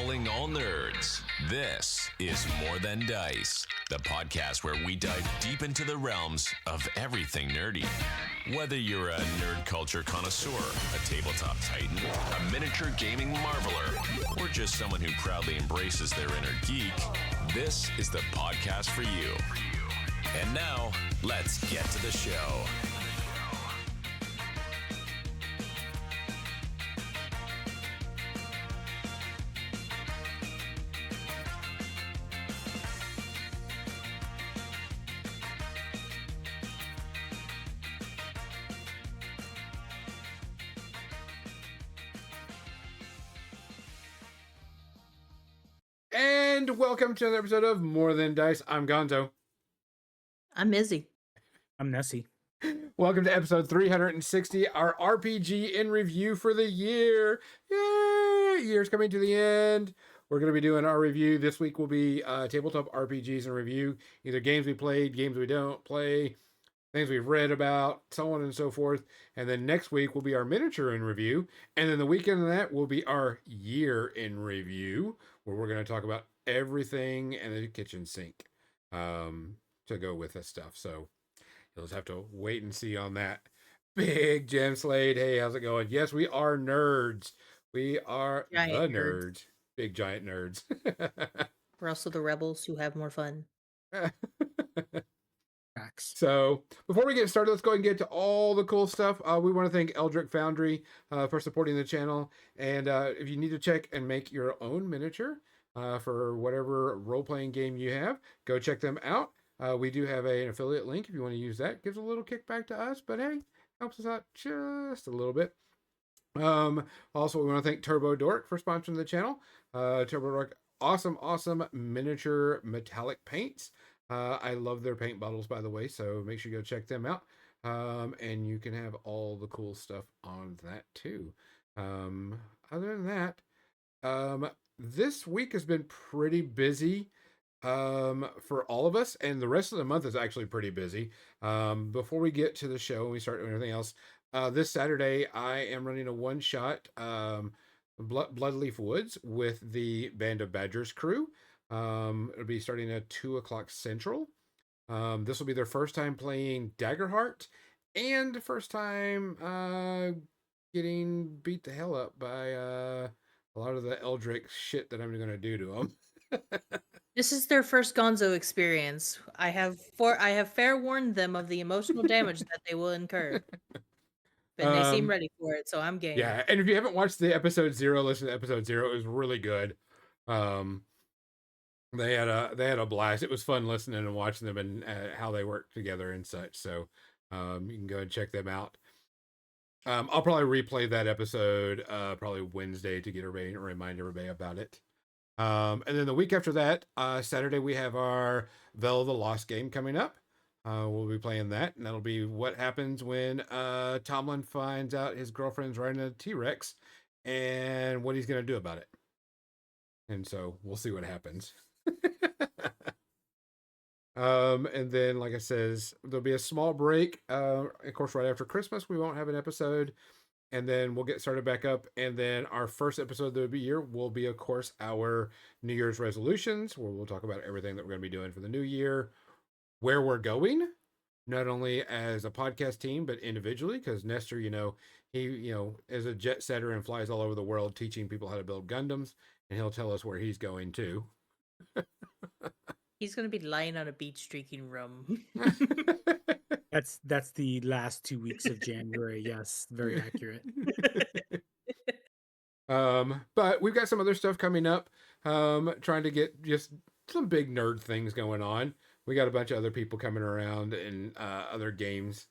Calling all nerds. This is More Than Dice, the podcast where we dive deep into the realms of everything nerdy. Whether you're a nerd culture connoisseur, a tabletop titan, a miniature gaming marveler, or just someone who proudly embraces their inner geek, this is the podcast for you. And now, let's get to the show. And welcome to another episode of More Than Dice. I'm Gonzo. I'm Izzy. I'm Nessie. Welcome to episode 360, our RPG in review for the year. Yay! Year's coming to the end. We're going to be doing our review. This week will be tabletop RPGs in review. Either games we played, games we don't play, things we've read about, so on and so forth. And then next week will be our miniature in review. And then the weekend of that will be our year in review, where we're going to talk about everything in the kitchen sink to go with this stuff. So you'll just have to wait and see on that. Big Jim Slade. Hey, how's it going? Yes, we are nerds. We are Giant the nerds. nerds. Big giant nerds. We're also the rebels who have more fun. Facts. So before we get started, let's go ahead and get to all the cool stuff. We want to thank Eldrick Foundry for supporting the channel. And if you need to check and make your own miniature for whatever role-playing game you have, go check them out. We do have an affiliate link if you want to use that. Gives a little kickback to us, but hey, helps us out just a little bit. Also, we want to thank Turbo Dork for sponsoring the channel. Turbo Dork, awesome miniature metallic paints. I love their paint bottles, by the way, so make sure you go check them out. And you can have all the cool stuff on that too. Other than that, this week has been pretty busy for all of us, and the rest of the month is actually pretty busy. Before we get to the show and we start doing everything else, this Saturday I am running a one-shot Bloodleaf Woods with the Band of Badgers crew. It'll be starting at 2:00 Central. This will be their first time playing Daggerheart, and first time getting beat the hell up by a lot of the Eldritch shit that I'm going to do to them. This is their first Gonzo experience. I have fair warned them of the emotional damage that they will incur. And they seem ready for it, so I'm game. Yeah, and if you haven't watched the episode 0, listen to episode 0. It was really good. They had a blast. It was fun listening and watching them and how they work together and such. So you can go and check them out. I'll probably replay that episode probably Wednesday to get everybody, remind everybody about it. And then the week after that, Saturday, we have our Veil the Lost game coming up. We'll be playing that, and that'll be what happens when Tomlin finds out his girlfriend's riding a T-Rex and what he's going to do about it. And so we'll see what happens. And then, like I says, there'll be a small break. Of course, right after Christmas, we won't have an episode. And then we'll get started back up. And then our first episode of the year will be, of course, our New Year's resolutions, where we'll talk about everything that we're going to be doing for the new year, where we're going, not only as a podcast team, but individually, because Nestor, he, is a jet setter and flies all over the world teaching people how to build Gundams, and he'll tell us where he's going too. He's gonna be lying on a beach drinking rum. That's the last 2 weeks of January. Yes, very accurate. But we've got some other stuff coming up. Trying to get just some big nerd things going on. We got a bunch of other people coming around and other games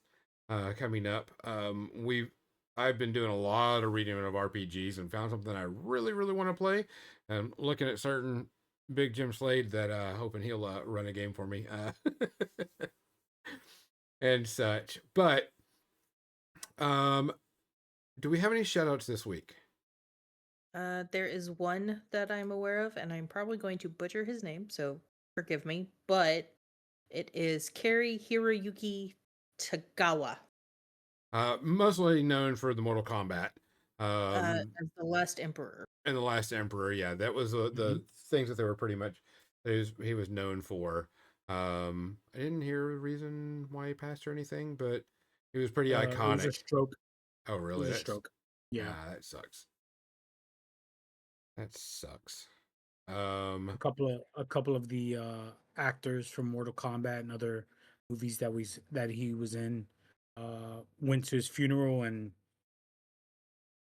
coming up. I've been doing a lot of reading of RPGs and found something I really want to play. I'm looking at certain Big Jim Slade that hoping he'll run a game for me and such. But do we have any shout outs this week? There is one that I'm aware of, and I'm probably going to butcher his name, so forgive me, but it is Kari Hiroyuki Tagawa. Mostly known for the Mortal Kombat. As the Last Emperor. And the Last Emperor, yeah, that was the things that they were pretty much he was known for. I didn't hear a reason why he passed or anything, but he was pretty It was a iconic. stroke. Oh, It really? was a That's stroke. Yeah. that sucks. That sucks. A couple of the actors from Mortal Kombat and other movies that he was in went to his funeral, and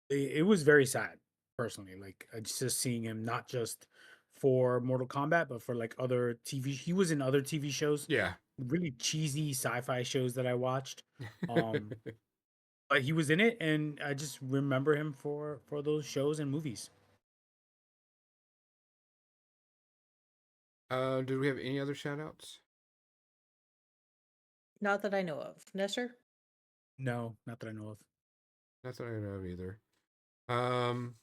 it was very sad personally. Like just seeing him, not just for Mortal Kombat but for like other TV. He was in other TV shows, Yeah. really cheesy sci-fi shows that I watched. Um but he was in it, and I just remember him for those shows and movies. Did we have any other shout outs? Not that I know of. Nestor? No, not that I know of. Not that I know of either. Um,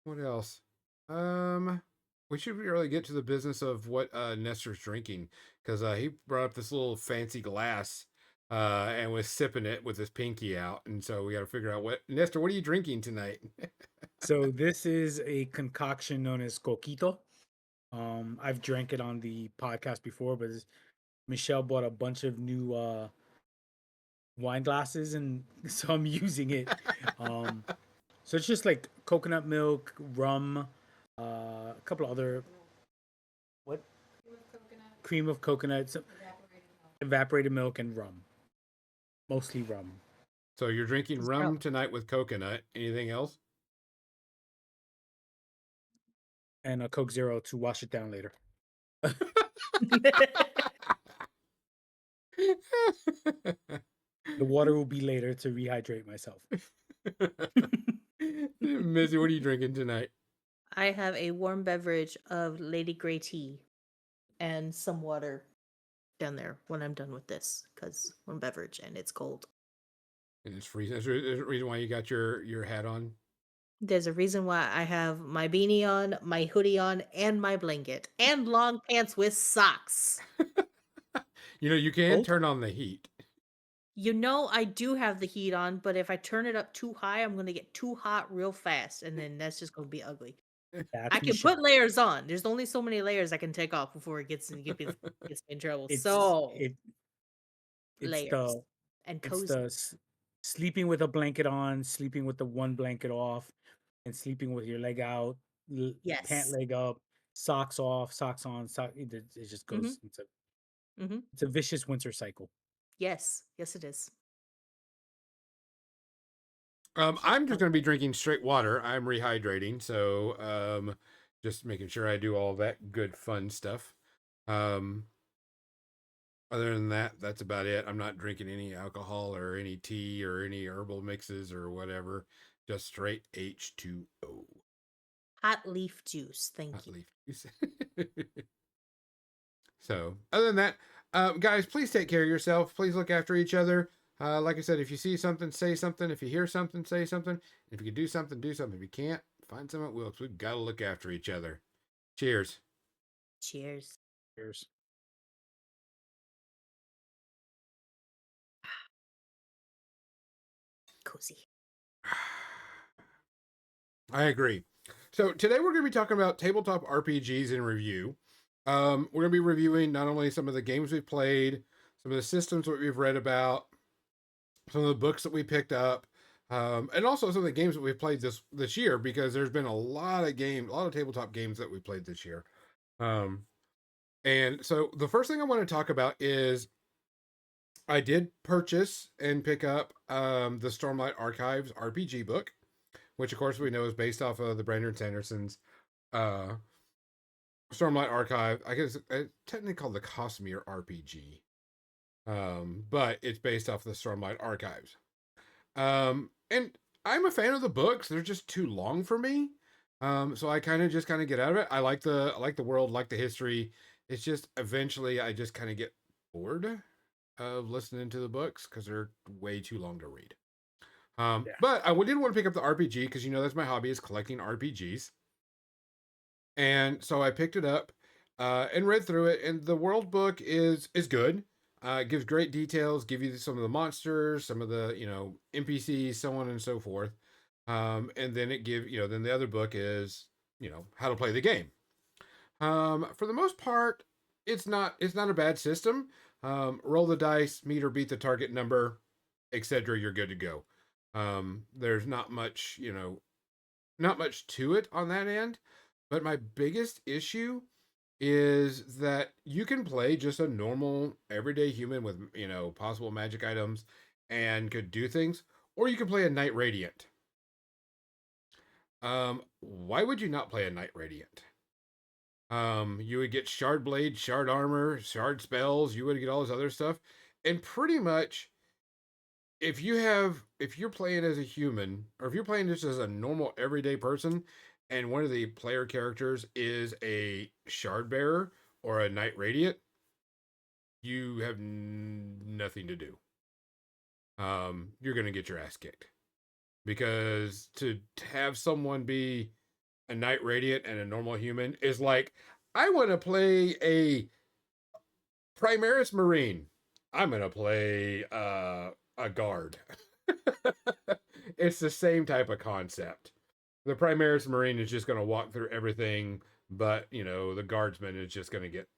what else? Um, we should really get to the business of what Nestor's drinking, because he brought up this little fancy glass and was sipping it with his pinky out, and so we got to figure out what Nestor. What are you drinking tonight? So this is a concoction known as coquito. I've drank it on the podcast before, but Michelle bought a bunch of new wine glasses, and so I'm using it. Um, so it's just like coconut milk, rum, a couple of other what cream of coconut, evaporated milk, and rum. Mostly rum. So you're drinking Just rum out. tonight with coconut. Anything else? And a Coke Zero to wash it down later. The water will be later to rehydrate myself. Missy, what are you drinking tonight? I have a warm beverage of Lady Grey tea and some water down there when I'm done with this, because warm beverage and it's cold. And it's freezing. There's a reason why you got your hat on. There's a reason why I have my beanie on, my hoodie on, and my blanket, and long pants with socks. You know, you can Cold? turn on the heat. You know, I do have the heat on, but if I turn it up too high, I'm going to get too hot real fast, and then that's just going to be ugly. That's I can Michelle. put layers on. There's only so many layers I can take off before it gets me in trouble. It's So, it it's layers the and it's cozy. sleeping with a blanket on, sleeping with the one blanket off, and sleeping with your leg out, pant Yes. leg up, socks off, socks on. It just Mm-hmm. goes. Mm-hmm. It's a vicious winter cycle. Yes. Yes, it is. I'm just going to be drinking straight water. I'm rehydrating, so just making sure I do all that good fun stuff. Um, Other than that, that's about it. I'm not drinking any alcohol or any tea or any herbal mixes or whatever. Just straight H2O. Hot leaf juice. Thank Not you. leaf juice. So, other than that, guys, please take care of yourself. Please look after each other. Like I said, if you see something, say something. If you hear something, say something. If you can do something, do something. If you can't, find someone that will. 'Cause we've got to look after each other. Cheers. Cheers. Cheers. Cozy. I agree. So today we're going to be talking about tabletop RPGs in review. We're going to be reviewing not only some of the games we've played, some of the systems that we've read about, some of the books that we picked up, and also some of the games that we've played this year, because there's been a lot of tabletop games that we played this year. And so the first thing I want to talk about is I did purchase and pick up the Stormlight Archives RPG book, which of course we know is based off of the Brandon Sanderson's uh, Stormlight Archive. I guess it's technically called the Cosmere RPG, but it's based off the Stormlight Archives. And I'm a fan of the books. They're just too long for me. So I kind of get out of it. I like the world, like the history. It's just eventually I just kind of get bored of listening to the books because they're way too long to read. Yeah. But I did want to pick up the RPG because that's my hobby is collecting RPGs. And so I picked it up and read through it. And the world book is good. It gives great details, give you some of the monsters, some of the NPCs, so on and so forth. And then then the other book is, how to play the game. For the most part, it's not a bad system. Roll the dice, meet or beat the target number, etc. You're good to go. There's not much to it on that end. But my biggest issue is that you can play just a normal everyday human with possible magic items and could do things, or you can play a Knight Radiant. Why would you not play a Knight Radiant? You would get shard blade, shard armor, shard spells. You would get all this other stuff, and pretty much, if you're playing as a human, or if you're playing just as a normal everyday person, and one of the player characters is a shard bearer or a Knight Radiant, you have nothing to do. You're gonna get your ass kicked, because to have someone be a Knight Radiant and a normal human is like, I want to play a Primaris Marine. I'm gonna play a guard. It's the same type of concept. The Primaris Marine is just gonna walk through everything, but the guardsman is just gonna get,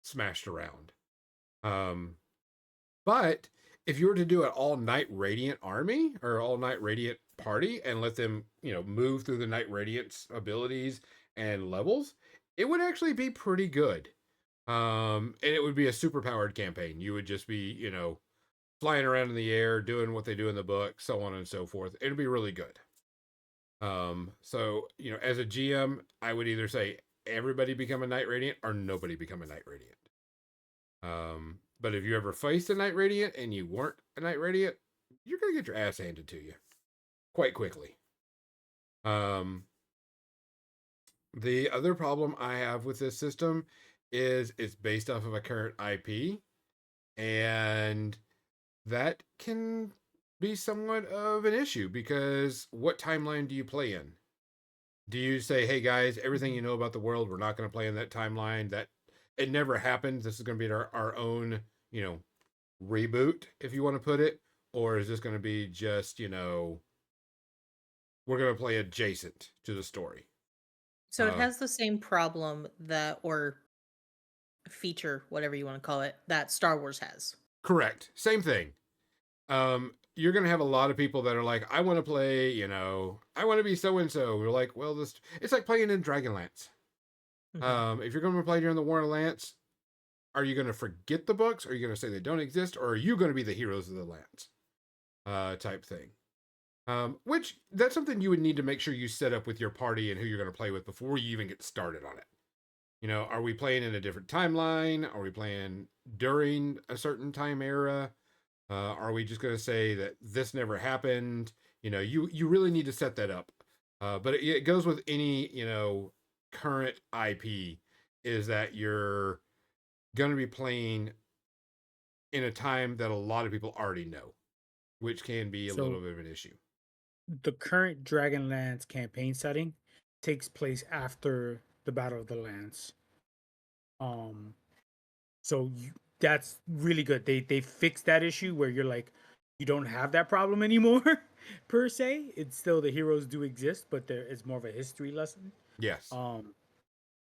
smashed around. But if you were to do an all Knight Radiant army or all Knight Radiant party and let them, move through the Knight Radiant's abilities and levels, it would actually be pretty good. And it would be a super powered campaign. You would just be, flying around in the air, doing what they do in the book, so on and so forth. It'd be really good. So, as a GM, I would either say everybody become a Knight Radiant or nobody become a Knight Radiant. But if you ever faced a Knight Radiant and you weren't a Knight Radiant, you're gonna get your ass handed to you quite quickly. The other problem I have with this system is it's based off of a current IP, and that can be somewhat of an issue, because what timeline do you play in? Do you say, hey guys, everything you know about the world, we're not going to play in that timeline? That it never happened. This is going to be our own, reboot, if you want to put it. Or is this going to be just, we're going to play adjacent to the story? So it has the same problem or feature, whatever you want to call it, that Star Wars has. Correct. Same thing. You're going to have a lot of people that are like, I want to play, I want to be so-and-so. We're like, well, it's like playing in Dragonlance. Mhm. If you're going to play during the War of Lance, are you going to forget the books? Are you going to say they don't exist? Or are you going to be the heroes of the Lance? Type thing. Which, that's something you would need to make sure you set up with your party and who you're going to play with before you even get started on it. Are we playing in a different timeline? Are we playing during a certain time era? Are we just going to say that this never happened? You really need to set that up. But it goes with any, current IP, is that you're going to be playing in a time that a lot of people already know, which can be a little bit of an issue. The current Dragonlance campaign setting takes place after the Battle of the Lance. So that's really good. They fixed that issue where you're like, you don't have that problem anymore, per se. It's still, the heroes do exist, but it's more of a history lesson. Yes.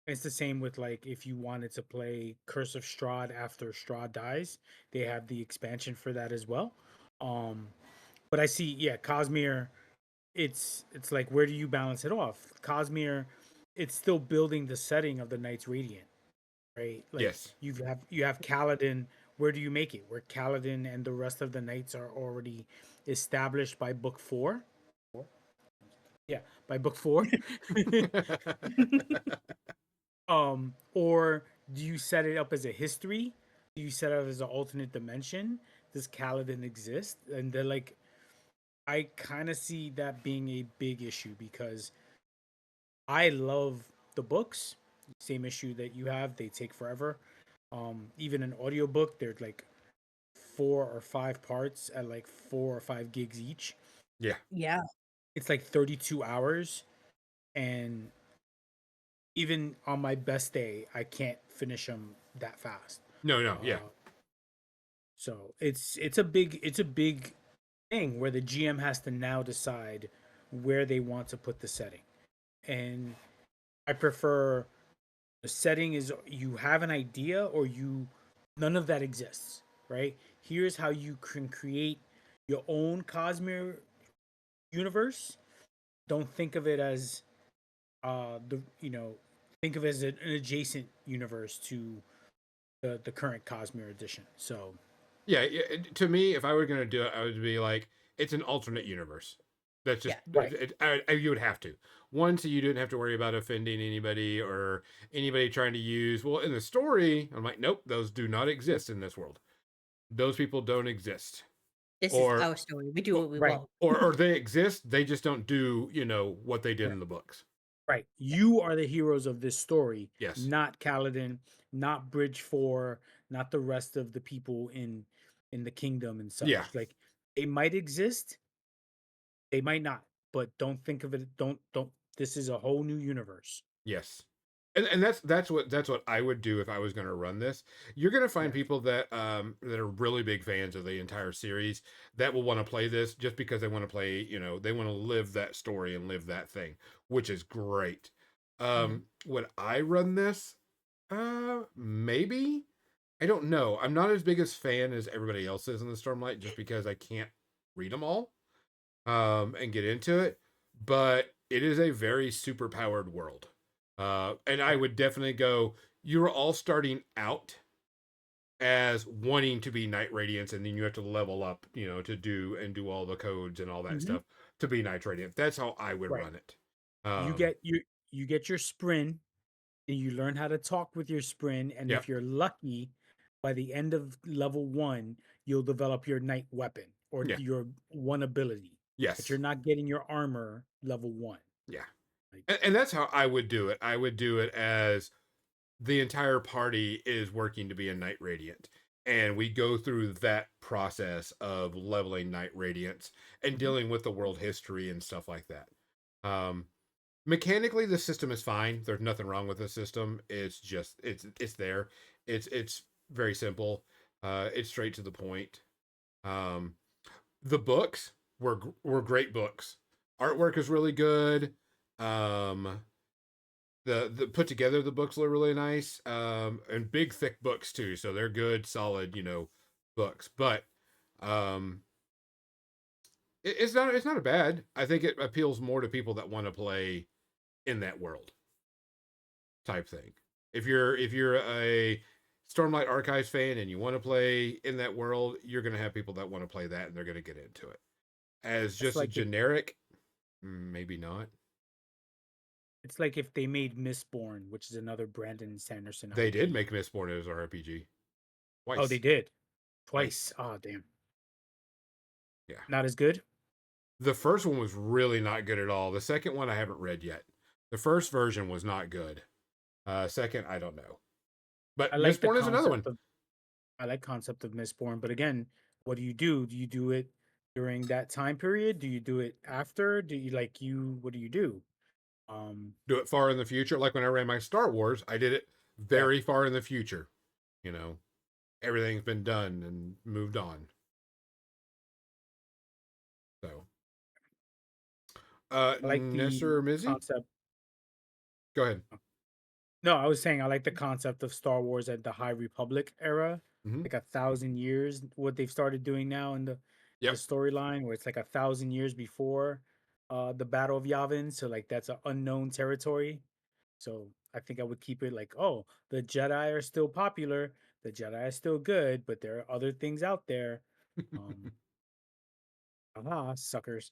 It's the same with, like, if you wanted to play Curse of Strahd after Strahd dies, they have the expansion for that as well. But I see, yeah, Cosmere, it's like, where do you balance it off? Cosmere, it's still building the setting of the Knights Radiant, right? Like, Yes. you have Kaladin. Where do you make it? Where Kaladin and the rest of the knights are already established by book 4? Yeah, by book 4. Or do you set it up as a history? Do you set it up as an alternate dimension? Does Kaladin exist? And they're like, I kind of see that being a big issue, because I love the books. Same issue that you have. They take forever. Even an audiobook, they're like 4 or 5 parts at like 4 or 5 gigs each. Yeah. Yeah. It's like 32 hours. And even on my best day, I can't finish them that fast. No, yeah. So it's a big thing where the GM has to now decide, where they want to put the setting. And I prefer the setting is you have an idea or you none of that exists, right? Here's how you can create your own Cosmere universe. Don't think of it as the think of it as an adjacent universe to the current Cosmere edition. So Yeah, to me, if I were gonna do it, I would be like, it's an alternate universe. That's just Yeah. right. you would have to. One, so you didn't have to worry about offending anybody or anybody trying to use. Well, in the story, I'm like, nope, those do not exist in this world. Those people don't exist. This is Or our story. We do what we Right. want. or they exist. They just don't do what they did Right. in the books. Right. You are the heroes of this story, Yes. not Kaladin, not Bridge 4, not the rest of the people in the kingdom and Yeah. such. Like they might exist, they might not, but don't think of it don't this is a whole new universe. Yes. And that's what I would do if I was going to run this. You're going to find Yeah. people that are really big fans of the entire series that will want to play this just because they want to play, they want to live that story and live that thing, which is great. Mhm. Would I run this? Maybe. I don't know. I'm not as big as fan as everybody else is in the Stormlight just because I can't read them all and get into it, but it is a very super powered world. And I Right. would definitely go, you're all starting out as wanting to be Knight Radiance, and then you have to level up, to do all the codes and all that Hmm. stuff to be Knight Radiant. That's how I would Right. run it. You Um, get you get your sprint and you learn how to talk with your sprint, and yeah, if you're lucky, by the end of level 1, you'll develop your knight weapon or yeah, your one ability. But you're yes, not getting your armor level 1. yeah. Like And that's how I would do it. I would do it as the entire party is working to be a Knight Radiant. And we go through that process of leveling Knight Radiance and mhm. dealing with the world history and stuff like that. Um, Mechanically, the system is fine. There's nothing wrong with the system. It's just it's there. It's very simple. It's straight to the point. Um, the books were great books. Artwork is really good. Um, the put together the books look really nice, and big thick books too, so they're good solid books, but um it's not a bad. I think it appeals more to people that want to play in that world type thing. If you're a Stormlight Archives fan and you want to play in that world, you're going to have people that want to play that and they're going to get into it. As It's just a like if generic, maybe not. it's like if they made Mistborn, which is another Brandon Sanderson They did IP. make Mistborn as our RPG Oh, they twice. did twice. Twice. Oh, damn. Yeah. Not as good. The first one was really not good at all. The second one I haven't read yet. The first version was not good. Second, I don't know. I But like the Mistborn is another one. concept of I like concept of Mistborn, but again, what do you do? Do you do it during that time period? Do you do it after? Do you like you? What do you do? Um, Do it far in the future. Like when I ran my Star Wars, I did it yeah, very far in the future. You know, everything's been done and moved on. So, I like the Nesser Mizzy, concept. go ahead. No, I was saying I like the concept of Star Wars at the High Republic era, Hmm. like 1,000 years. What they've started doing now in the Yep. storyline, where it's like 1,000 years before the Battle of Yavin. So like that's an unknown territory. So I think I would keep it like, oh, the Jedi are still popular, the Jedi are still good, but there are other things out there. Um, suckers.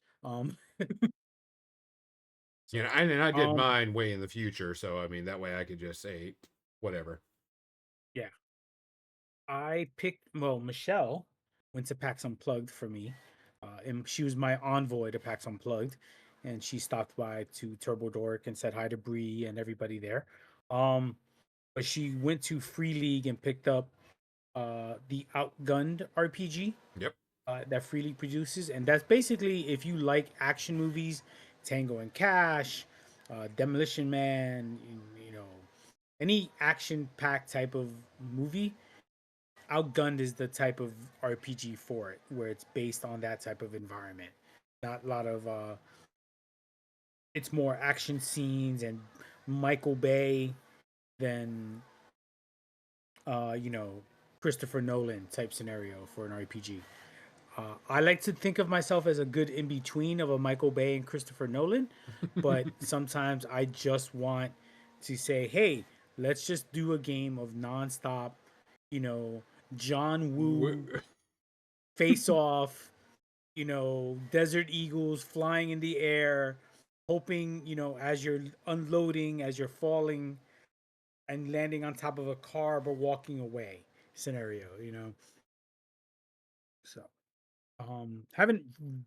So And I did um, mine way in the future. So, I mean, that way I could just say whatever. yeah. I picked, well, Michelle went to PAX Unplugged for me. And she was my envoy to PAX Unplugged. And she stopped by to Turbo Dork and said hi to Bree and everybody there. Um, but she went to Free League and picked up the Outgunned RPG Yep. that Free League produces. And that's basically if you like action movies, Tango and Cash, Demolition Man, you know, any action packed type of movie, Outgunned is the type of RPG for it, where it's based on that type of environment. Not a lot of it's more action scenes and Michael Bay than you know, Christopher Nolan type scenario for an RPG. I like to think of myself as a good in between of a Michael Bay and Christopher Nolan, but sometimes I just want to say, hey, let's just do a game of nonstop, you know, John Woo face off, you know, Desert Eagles flying in the air, hoping, you know, as you're unloading, as you're falling and landing on top of a car but walking away scenario, you know. So, haven't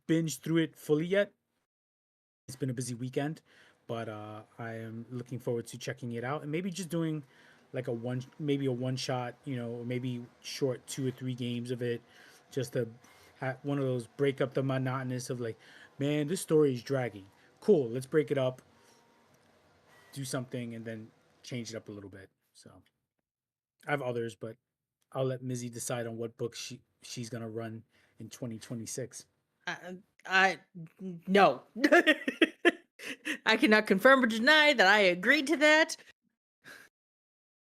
binged through it fully yet. It's been a busy weekend, but I am looking forward to checking it out and maybe just doing like maybe a one shot, you know, maybe short 2 or 3 games of it, just to have one of those break up the monotonous of like, man, this story is dragging. Cool, let's break it up, do something, and then change it up a little bit. So I have others, but I'll let Mizzy decide on what book she's gonna run in 2026. I, I no. I cannot confirm or deny that I agreed to that.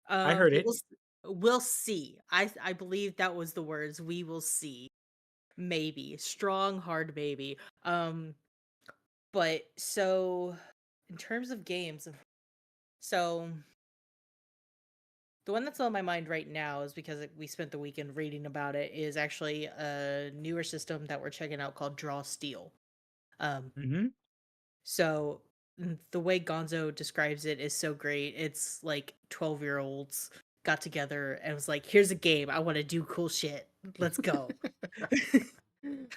I heard But it. we'll see. I believe that was the words. We will see. Maybe strong, hard maybe. But so in terms of games, so the one that's on my mind right now is because we spent the weekend reading about it. Is actually a newer system that we're checking out called Draw Steel. Um, Mm-hmm. So the way Gonzo describes it is so great. It's like 12-year-olds got together and was like, "Here's a game. I want to do cool shit. Let's go."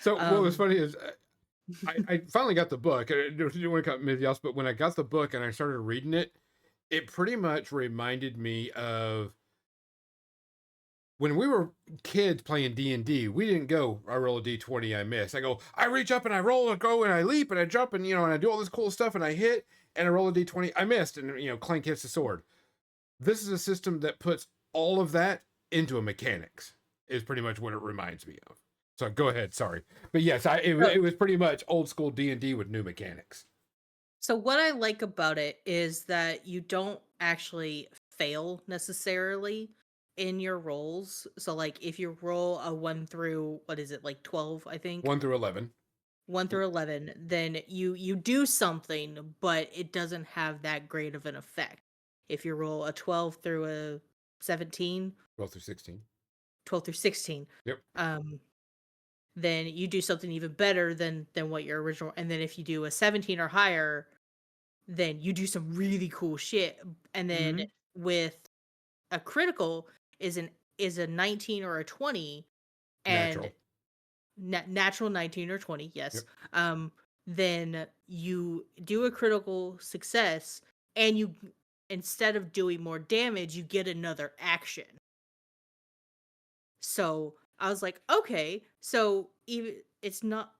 So what was um funny is I finally got the book. I didn't want to cut anything else, but when I got the book and I started reading it, it pretty much reminded me of when we were kids playing D&D. We didn't go, I roll a D20, I miss. I go, I reach up and I roll and go and I leap and I jump and, and I do all this cool stuff and I hit and I roll a D20, I missed, and, Clank hits the sword. This is a system that puts all of that into a mechanics, is pretty much what it reminds me of. So go ahead, sorry. But yes, so, it was pretty much old school D&D with new mechanics. so what I like about it is that you don't actually fail necessarily in your rolls. So like if you roll a 1 through what is it, like 12, I think. 1 through 11. 1 through 11, then you do something, but it doesn't have that great of an effect. If you roll a 12 through a 17, 12 through 16. 12 through 16, Yep. um, then you do something even better than what your original. And then if you do a 17 or higher, then you do some really cool shit. And then Mm-hmm. with a critical is a 19 or a 20, and Natural. natural 19 or 20, yes. Yep. Then you do a critical success, and you, instead of doing more damage, you get another action. So I was like, okay, so even it's not,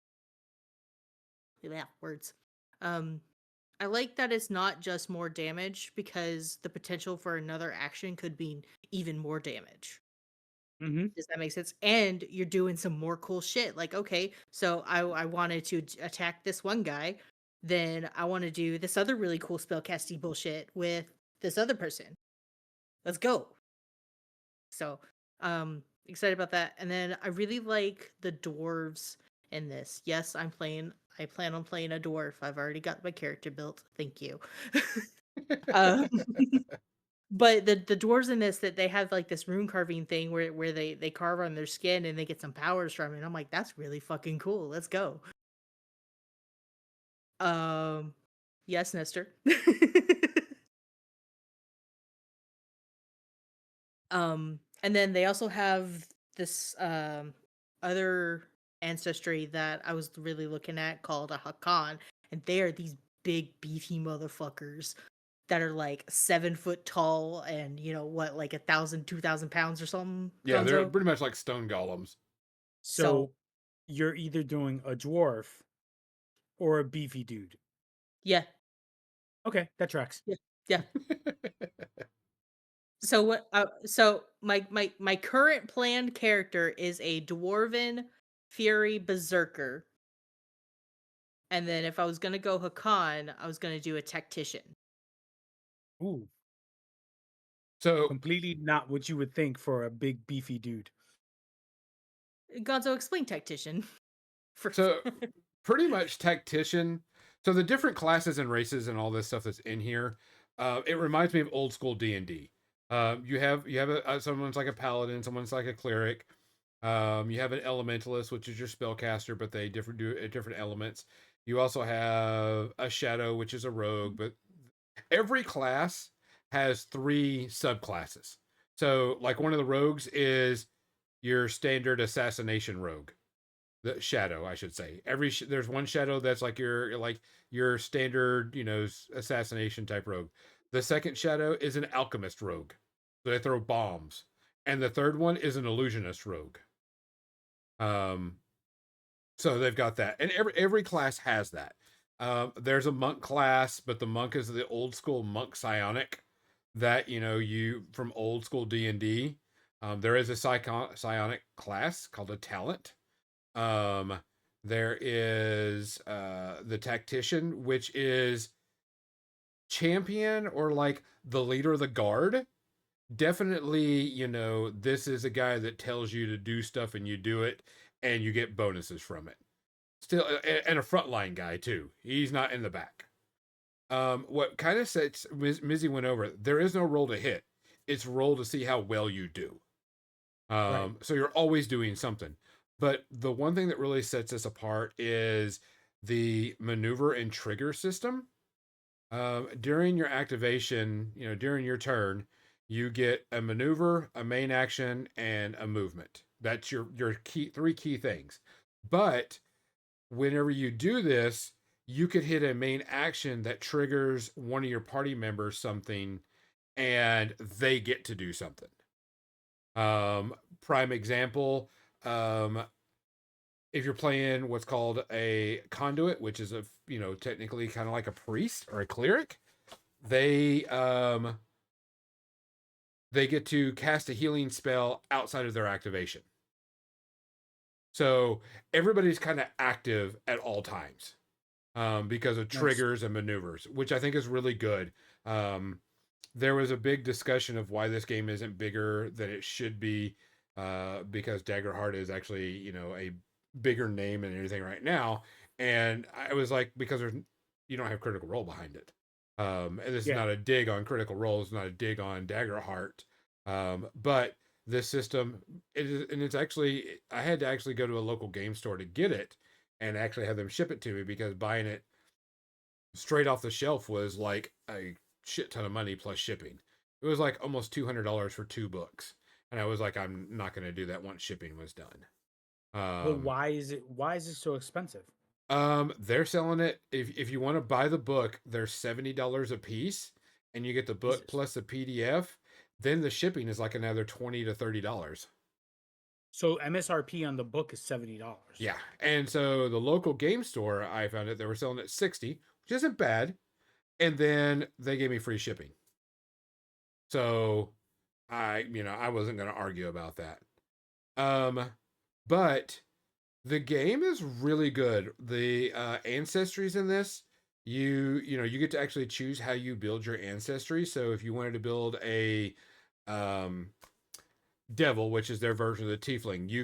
yeah, words. um I like that it's not just more damage, because the potential for another action could be even more damage. Mm-hmm. Does that make sense? And you're doing some more cool shit. Like, okay, so I wanted to attack this one guy, then I want to do this other really cool spellcasting bullshit with this other person. Let's go. So, excited about that. And then I really like the dwarves in this. Yes, I plan on playing a dwarf. I've already got my character built. Thank you. um But the dwarves in this, that they have like this rune carving thing where they carve on their skin and they get some powers from it. And I'm like, that's really fucking cool. Let's go. Um, yes, Nestor. And then they also have this other ancestry that I was really looking at called a Hakan, and they are these big beefy motherfuckers that are like 7 foot tall and what, like 1,000, 2,000 pounds or something, Yeah, they're Gonzo. pretty much like stone golems. So So you're either doing a dwarf or a beefy dude. yeah, Okay, that tracks. yeah, yeah. So what? So my current planned character is a dwarven fury berserker, And then if I was gonna go Hakan, I was gonna do a tactician. Ooh, So completely not what you would think for a big beefy dude. Gonzo, explain tactician. For so pretty much tactician. So the different classes and races and all this stuff that's in here, it reminds me of old school D&D. You have someone's like a paladin, someone's like a cleric. You have an elementalist, which is your spellcaster, but they do different elements. You also have a shadow, which is a rogue. But every class has 3 subclasses. So, like one of the rogues is your standard assassination rogue, the shadow, I should say. There's one shadow that's like your standard, assassination type rogue. The second shadow is an alchemist rogue, so they throw bombs, and the third one is an illusionist rogue. Um, so they've got that, and every class has that. There's a monk class, but the monk is the old school monk psionic that you from old school D&D. There is a psionic class called a talent. Um, there is the tactician, which is champion or like the leader of the guard. Definitely, this is a guy that tells you to do stuff and you do it and you get bonuses from it. Still, and a frontline guy too. He's not in the back. What kind of sets Mizzy went over, there is no roll to hit. It's roll to see how well you do. Right. So you're always doing something. But the one thing that really sets us apart is the maneuver and trigger system. During your activation, during your turn, you get a maneuver, a main action, and a movement. That's your key 3 key things. But whenever you do this, you could hit a main action that triggers one of your party members something, and they get to do something. Prime example, um, if you're playing what's called a conduit, which is technically kind of like a priest or a cleric, they they get to cast a healing spell outside of their activation. So everybody's kind of active at all times, because of Nice. triggers and maneuvers, which I think is really good. There was a big discussion of why this game isn't bigger than it should be, because Daggerheart is actually, a bigger name and everything right now. And I was like, because you don't have Critical Role behind it. And this is Yeah. not a dig on Critical Role. It's not a dig on Daggerheart. But this system, it's actually, I had to actually go to a local game store to get it and actually have them ship it to me, because buying it straight off the shelf was like a shit ton of money plus shipping. It was like almost $200 for 2 books. And I was like, I'm not going to do that once shipping was done. But why is it so expensive? They're selling it. If you want to buy the book, they're $70 a piece, and you get the book Jesus. plus the PDF. Then the shipping is like another $20 to $30. So MSRP on the book is $70. Yeah, and so the local game store, I found it, they were selling it 60, which isn't bad, and then they gave me free shipping. So I wasn't going to argue about that. But the game is really good. The ancestries in this, you get to actually choose how you build your ancestry. So if you wanted to build a um devil, which is their version of the tiefling, you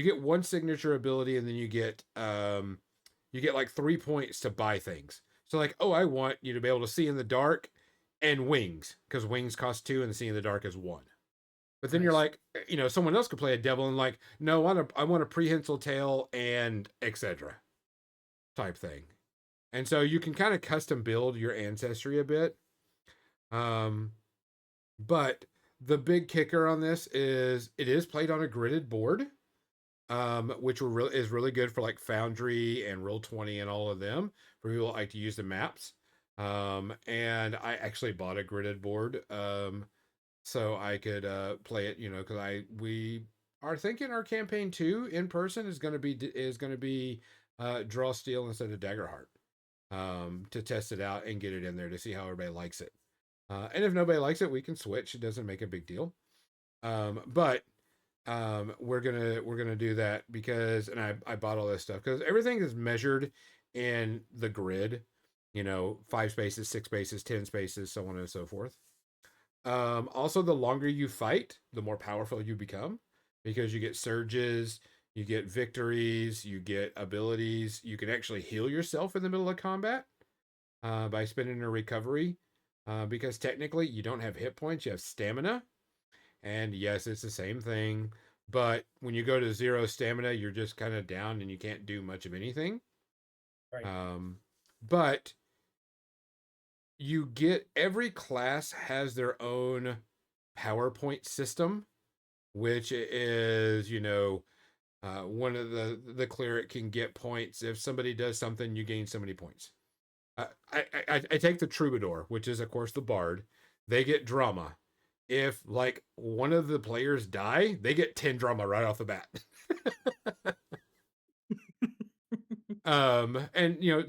get one signature ability, and then you get like 3 points to buy things. So like, oh, I want you to be able to see in the dark and wings, because wings cost 2 and see in the dark is 1. But then you're Nice. like, someone else could play a devil and like, no, I want a prehensile tail and etc. type thing. And so you can kind of custom build your ancestry a bit. Um, but the big kicker on this is it is played on a gridded board, which is really good for like Foundry and Roll20 and all of them, for people that like to use the maps. And I actually bought a gridded board, so I could play it, because we are thinking our campaign 2 in person is going to be Draw Steel instead of Daggerheart, to test it out and get it in there to see how everybody likes it. And if nobody likes it, we can switch. It doesn't make a big deal. But we're gonna do that because, and I bought all this stuff because everything is measured in the grid, 5 spaces, 6 spaces, 10 spaces, so on and so forth. Also, the longer you fight, the more powerful you become because you get surges, you get victories, you get abilities. You can actually heal yourself in the middle of combat by spending a recovery because technically you don't have hit points, you have stamina. And yes, it's the same thing. But when you go to 0 stamina, you're just kind of down and you can't do much of anything. Right. But you get every class has their own PowerPoint system, which is, one of the cleric can get points. If somebody does something, you gain so many points. I take the troubadour, which is of course the bard. They get drama. If like one of the players die, they get 10 drama right off the bat. And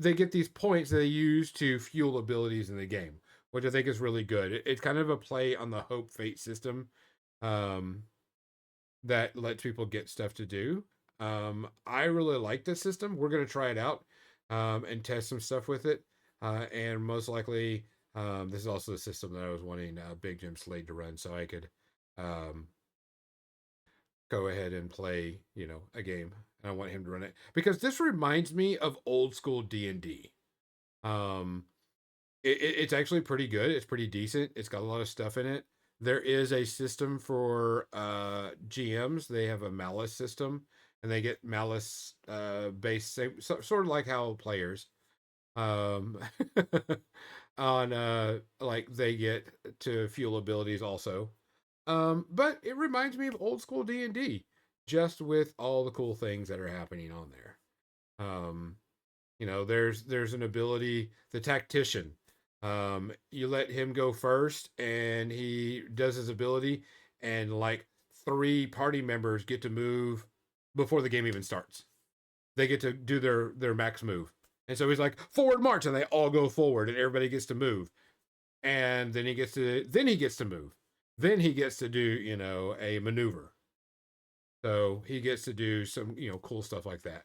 they get these points that they use to fuel abilities in the game, which I think is really good. It's kind of a play on the hope fate system. That lets people get stuff to do. I really like this system. We're going to try it out and test some stuff with it. And most likely, this is also the system that I was wanting Big Jim Slade to run so I could go ahead and play, a game. And I want him to run it because this reminds me of old school D&D. Um, it's actually pretty good. It's pretty decent. It's got a lot of stuff in it. There is a system for GMs. They have a malice system, and they get malice based, sort of like how players um, on like they get to fuel abilities also. But it reminds me of old school D&D, just with all the cool things that are happening on there. Um, there's an ability, the tactician. You let him go first, and he does his ability, and like 3 party members get to move before the game even starts. They get to do their max move, and so he's like forward march, and they all go forward, and everybody gets to move, and then he gets to move, then he gets to do a maneuver. So he gets to do some cool stuff like that.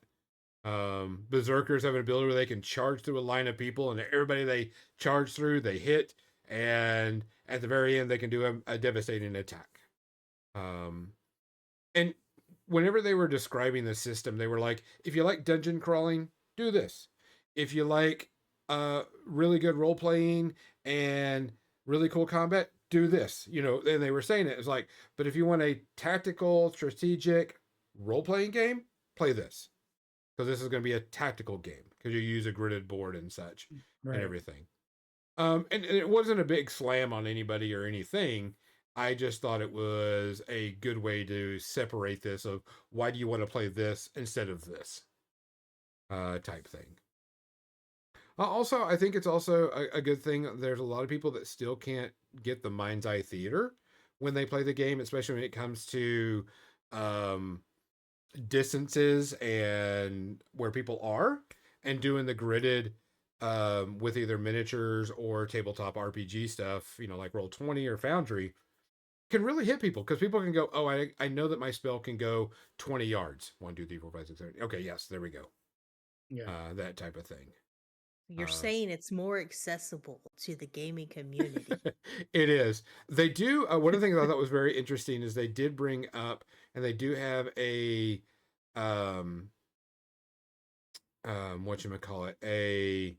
Berserkers have an ability where they can charge through a line of people, and everybody they charge through, they hit, and at the very end, they can do a devastating attack. And whenever they were describing the system, they were like, if you like dungeon crawling, do this. If you like really good role playing and really cool combat, do this. And they were saying it was like, but if you want a tactical, strategic role playing game, play this because this is going to be a tactical game because you use a gridded board and such and everything. And it wasn't a big slam on anybody or anything. I just thought it was a good way to separate this of why do you want to play this instead of this type thing. Also, I think it's also a good thing. There's a lot of people that still can't get the mind's eye theater when they play the game, especially when it comes to distances and where people are, and doing the gridded with either miniatures or tabletop RPG stuff, like Roll20 or Foundry, can really hit people because people can go, oh, I know that my spell can go 20 yards. 1, 2, 3, 4, 5, 6, 7. Okay, yes, there we go. Yeah. That type of thing. You're saying it's more accessible to the gaming community. It is. They do. One of the things I thought was very interesting is they did bring up, and they do have a, whatchamacallit, a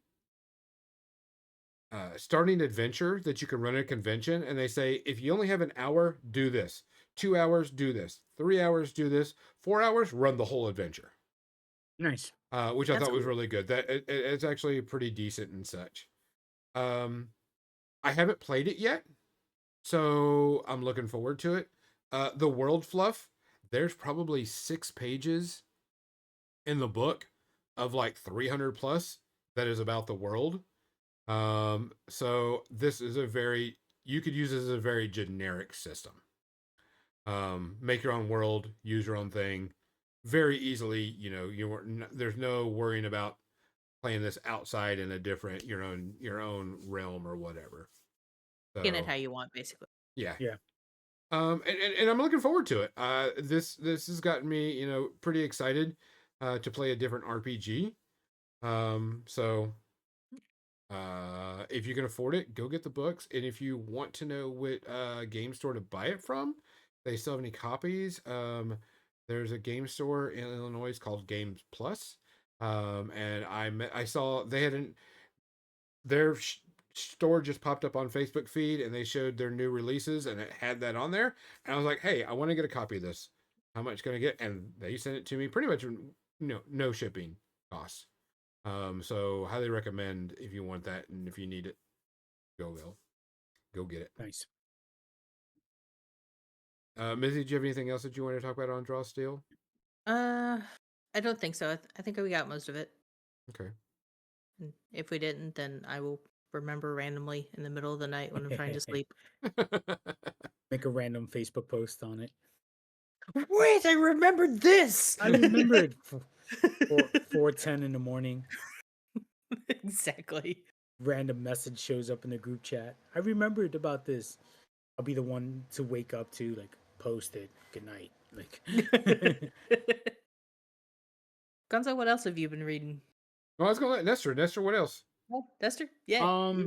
starting adventure that you can run at a convention. And they say, if you only have an hour, do this. 2 hours, do this. 3 hours, do this. 4 hours, run the whole adventure. Nice. Which I thought was really good. That it's actually pretty decent and such. I haven't played it yet, so I'm looking forward to it. The world fluff, there's probably 6 pages in the book of like 300 plus that is about the world. So this is you could use this as a very generic system. Make your own world, use your own thing very easily. There's no worrying about playing this outside in a different, your own realm or whatever. So, Skin it how you want, basically. yeah. Yeah. And I'm looking forward to it. This has gotten me, pretty excited to play a different RPG. So if you can afford it, go get the books. And if you want to know what game store to buy it from, they still have any copies. There's a game store in Illinois called Games Plus. And I saw they had their store just popped up on Facebook feed, and they showed their new releases, and it had that on there. And I was like, hey, I want to get a copy of this. How much can I get? And they sent it to me pretty much, no shipping costs. So highly recommend if you want that, and if you need it, go get it. Nice. Mizzy, do you have anything else that you want to talk about on Draw Steel? I don't think so. I think we got most of it. Okay. And if we didn't, then I will remember randomly in the middle of the night when I'm trying to sleep. Make a random Facebook post on it. Wait, I remembered this. I remembered 4:10 in the morning. Exactly. Random message shows up in the group chat. I remembered about this. I'll be the one to wake up to like post it. Good night. Like Gonzo, what else have you been reading? Well, I was gonna let Nestor. Nestor, what else? Oh, Dester? Yeah.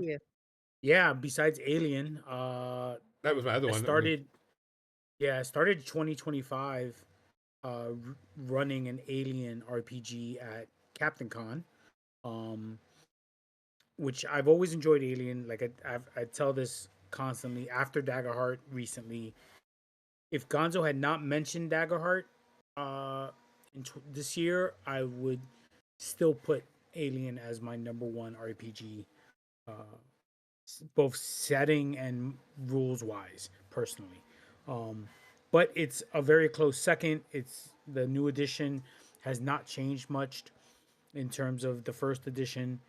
yeah, besides Alien, That was my other I one. started I started 2025 running an Alien RPG at Captain Con. Which I've always enjoyed Alien. Like I tell this constantly after Daggerheart recently. If Gonzo had not mentioned Daggerheart this year, I would still put Alien as my number one RPG, both setting and rules wise, personally. But it's a very close second. It's the new edition has not changed much in terms of the first edition.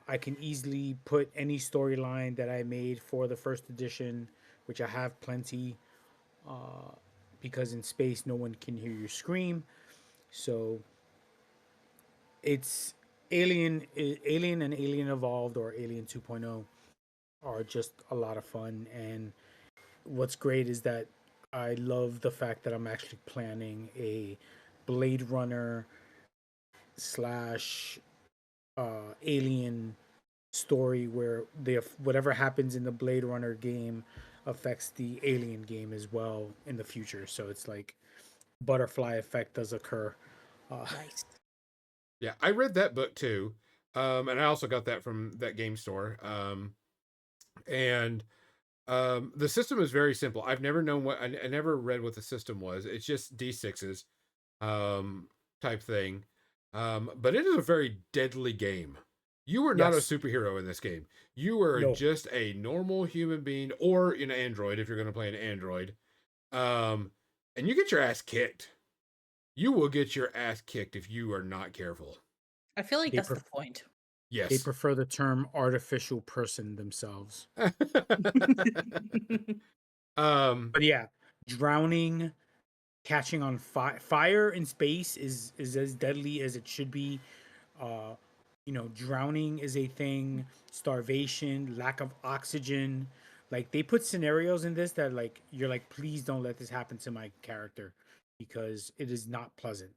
I can easily put any storyline that I made for the first edition, which I have plenty, because in space no one can hear you scream. So it's Alien and Alien Evolved or Alien 2.0 are just a lot of fun. And what's great is that I love the fact that I'm actually planning a Blade Runner slash Alien story where whatever happens in the Blade Runner game affects the Alien game as well in the future. So it's like butterfly effect does occur. Nice. Yeah, I read that book too, and I also got that from that game store. And the system is very simple. I've never known I never read what the system was. It's just D6s, type thing. But it is a very deadly game. You are not a Yes. superhero in this game. You are No. just a normal human being, or an android if you're going to play an android. And you get your ass kicked. You will get your ass kicked if you are not careful. I feel like They that's the pref- point. They Yes. prefer the term artificial person themselves. But yeah, drowning, catching on fire in space is as deadly as it should be. Uh, drowning is a thing. Starvation, lack of oxygen. Like they put scenarios in this that like you're like, please don't let this happen to my character because it is not pleasant.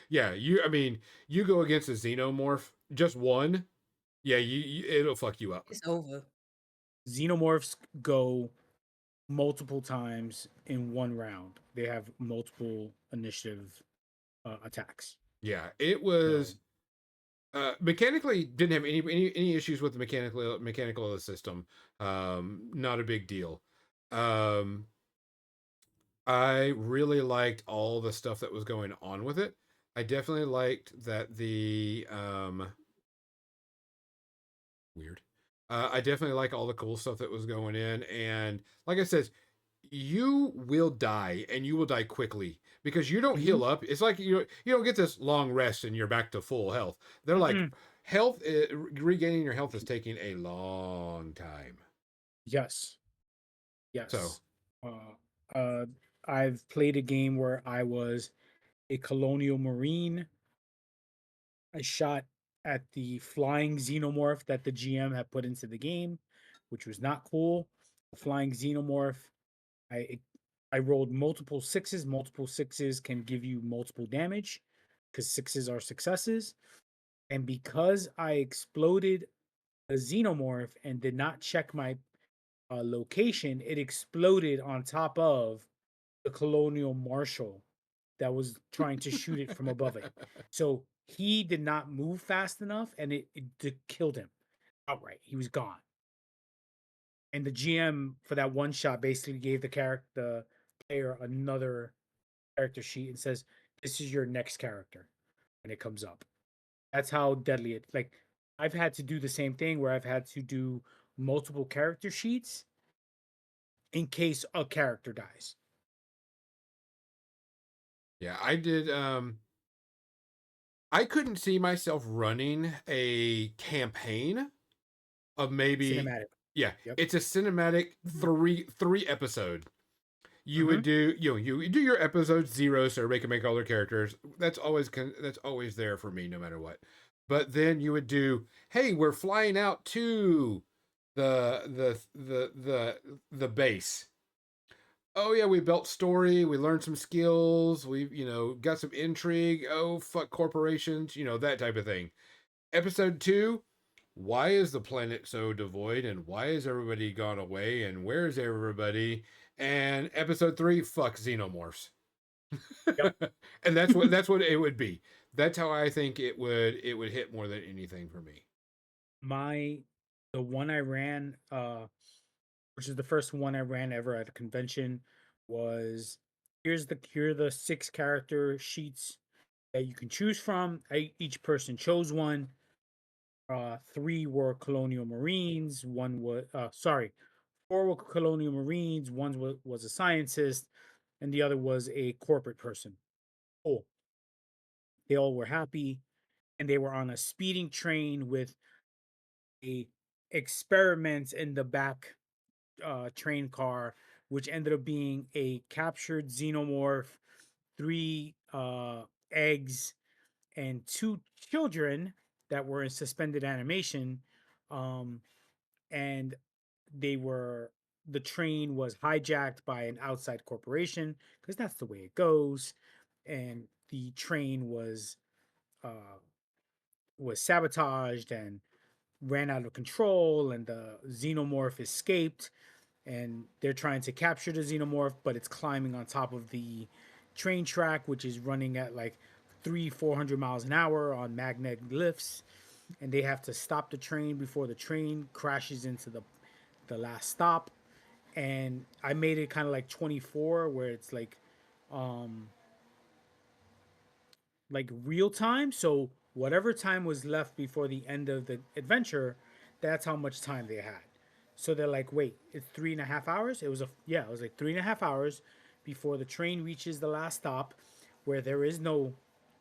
Yeah, I mean, you go against a xenomorph, just one. Yeah, it'll fuck you up. It's over. Xenomorphs go multiple times in one round. They have multiple initiative attacks. Yeah, it was mechanically didn't have any issues with the mechanical of the system. Not a big deal. I really liked all the stuff that was going on with it. I definitely liked that the weird. I definitely like all the cool stuff that was going in, and like I said, you will die, and you will die quickly because you don't heal up. It's like you don't get this long rest and you're back to full health. They're like health regaining your health is taking a long time. Yes. Yes. So, I've played a game where I was a colonial marine. I shot at the flying xenomorph that the GM had put into the game, which was not cool. The flying xenomorph, I I rolled multiple sixes. Multiple sixes can give you multiple damage because sixes are successes. And because I exploded a xenomorph and did not check my location, it exploded on top of the colonial marshal that was trying to shoot it from above it. So he did not move fast enough, and it killed him outright. He was gone. And the GM for that one shot basically gave the player another character sheet and says, "This is your next character," when it comes up. That's how deadly it. Like I've had to do the same thing where I've had to do multiple character sheets in case a character dies. Yeah, I did. I couldn't see myself running a campaign of maybe. Cinematic. Yeah, Yep. it's a cinematic three episode. You would Mhm. do you do your episode 0, so everybody can make all their characters. That's always there for me, no matter what. But then you would do, hey, we're flying out to the base. Oh yeah, we built story, we learned some skills, we got some intrigue. Oh fuck corporations, that type of thing. Episode 2, why is the planet so devoid and why is everybody gone away and where's everybody? And episode 3, fuck xenomorphs. Yep. And that's what it would be. That's how I think it would hit more than anything for me. My the one I ran, which is the first one I ran ever at a convention, was here are the 6 character sheets that you can choose from. Each person chose one. 3 were colonial marines. One was sorry, 4 were colonial marines. One was a scientist, and the other was a corporate person. Cool. They all were happy, and they were on a speeding train with a experiment in the back train car, which ended up being a captured xenomorph, 3 eggs, and 2 children that were in suspended animation. Um, and they were the train was hijacked by an outside corporation because that's the way it goes. And the train uh, was sabotaged and ran out of control, and the xenomorph escaped, and they're trying to capture the xenomorph, but it's climbing on top of the train track, which is running at like 400 miles an hour on magnetic lifts, and they have to stop the train before the train crashes into the last stop. And I made it kind of like 24, where it's um like real time. So whatever time was left before the end of the adventure, that's how much time they had. So they're like, wait, it's 3.5 hours. It was like 3.5 hours before the train reaches the last stop, where there is no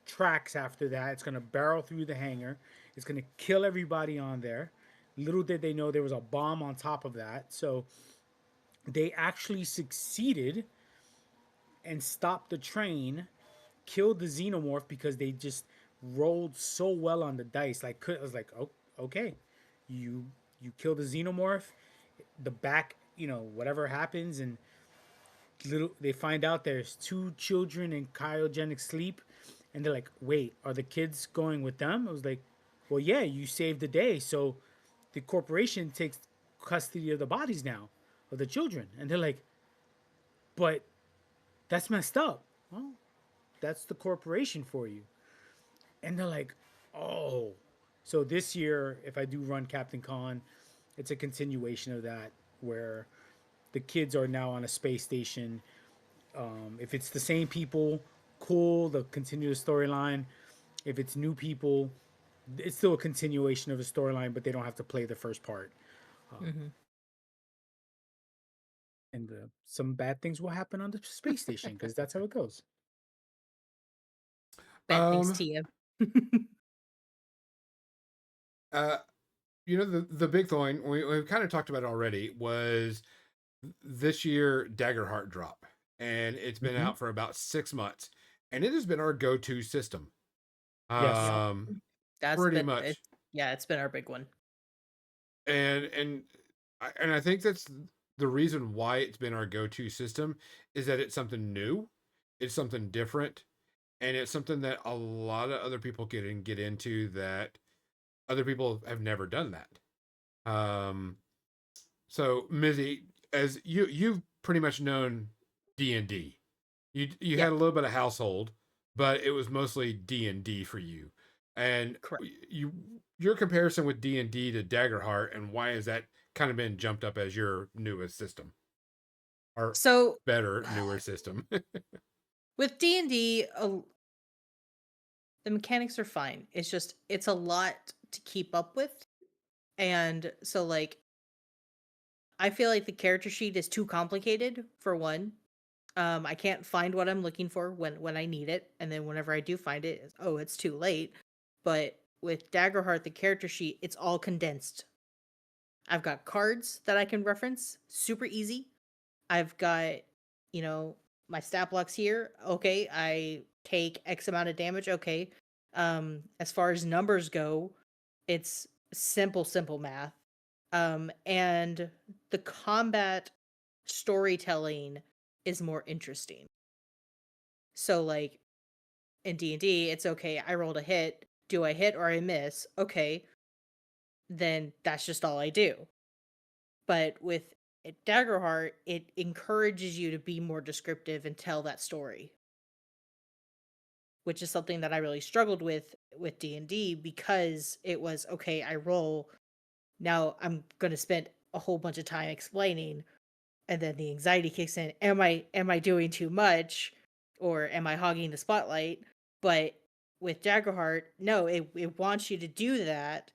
tracks after that. It's gonna barrel through the hangar. It's gonna kill everybody on there. Little did they know there was a bomb on top of that. So they actually succeeded and stopped the train, killed the xenomorph because they just rolled so well on the dice. Like I was like, oh, okay, you you kill the xenomorph, the back, whatever happens, and they find out there's 2 children in cryogenic sleep, and they're like, wait, are the kids going with them? I was like, well, yeah, you saved the day, so the corporation takes custody of the bodies now of the children, and they're like, but that's messed up. Well, that's the corporation for you. And they're like, oh. So this year, if I do run Captain Con, it's a continuation of that, where the kids are now on a space station. If it's the same people, cool, they'll continue the storyline. If it's new people, it's still a continuation of the storyline, but they don't have to play the first part. Hmm. And some bad things will happen on the space station because that's how it goes. Bad things, Um, TM. uh, the big thing we've kind of talked about already was this year Daggerheart drop, and it's been Mm-hmm. out for about 6 months, and it has been our go-to system. Yes. Yep. That's Pretty been it. much, Yeah, it's been our big one. and I think that's the reason why it's been our go-to system is that it's something new, it's something different, and it's something that a lot of other people get into that other people have never done that. So Mizzy, as you've pretty much known D&D. You Yeah, had a little bit of household, but it was mostly D&D for you. And correct. your comparison with D&D to Daggerheart, and why has that kind of been jumped up as your newest system or So better newer system? with D&D, the mechanics are fine. It's just it's a lot to keep up with. And so like I feel like the character sheet is too complicated for one. I can't find what I'm looking for when I need it, and then whenever I do find it, it's too late. But with Daggerheart, the character sheet, it's all condensed. I've got cards that I can reference, super easy. I've got, you know, my stat blocks here. Okay, I take X amount of damage. Okay. As far as numbers go, it's simple math. And the combat storytelling is more interesting. So like in D&D, it's okay, I rolled a hit. Do I hit or I miss? Okay, then that's just all I do. But with Daggerheart, it encourages you to be more descriptive and tell that story, which is something that I really struggled with D&D because it was okay, I roll, now I'm going to spend a whole bunch of time explaining, and then the anxiety kicks in. Am I doing too much, or am I hogging the spotlight? But with Daggerheart, no, it wants you to do that,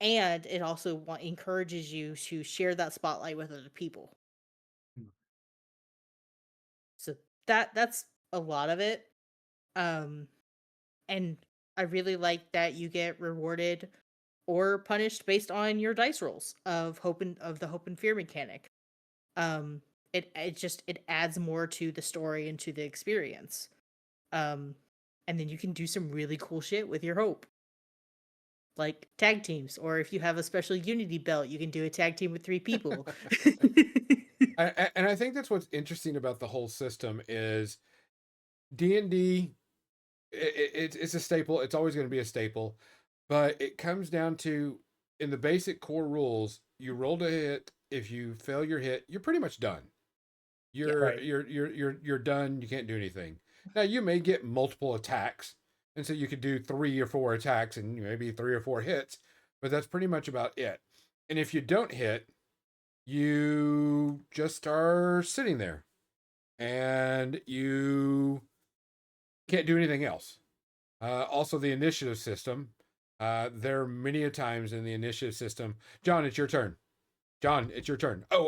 and it also encourages you to share that spotlight with other people. So that's a lot of it. Um and I really like that you get rewarded or punished based on your dice rolls of the hope and fear mechanic. It adds more to the story and to the experience. Um and then you can do some really cool shit with your hope. Like tag teams, or if you have a special unity belt, you can do a tag team with 3 people. And I think that's what's interesting about the whole system is D&D. It's a staple. It's always going to be a staple, but it comes down to, in the basic core rules, you roll to hit. If you fail your hit, you're pretty much done. Yeah. Right. You're done. You can't do anything. Now you may get multiple attacks, and so you could do 3 or 4 attacks and maybe 3 or 4 hits, but that's pretty much about it. And if you don't hit, you just are sitting there, and you can't do anything else. Also, the initiative system. There are many a times in the initiative system. John, it's your turn. John, it's your turn. Oh,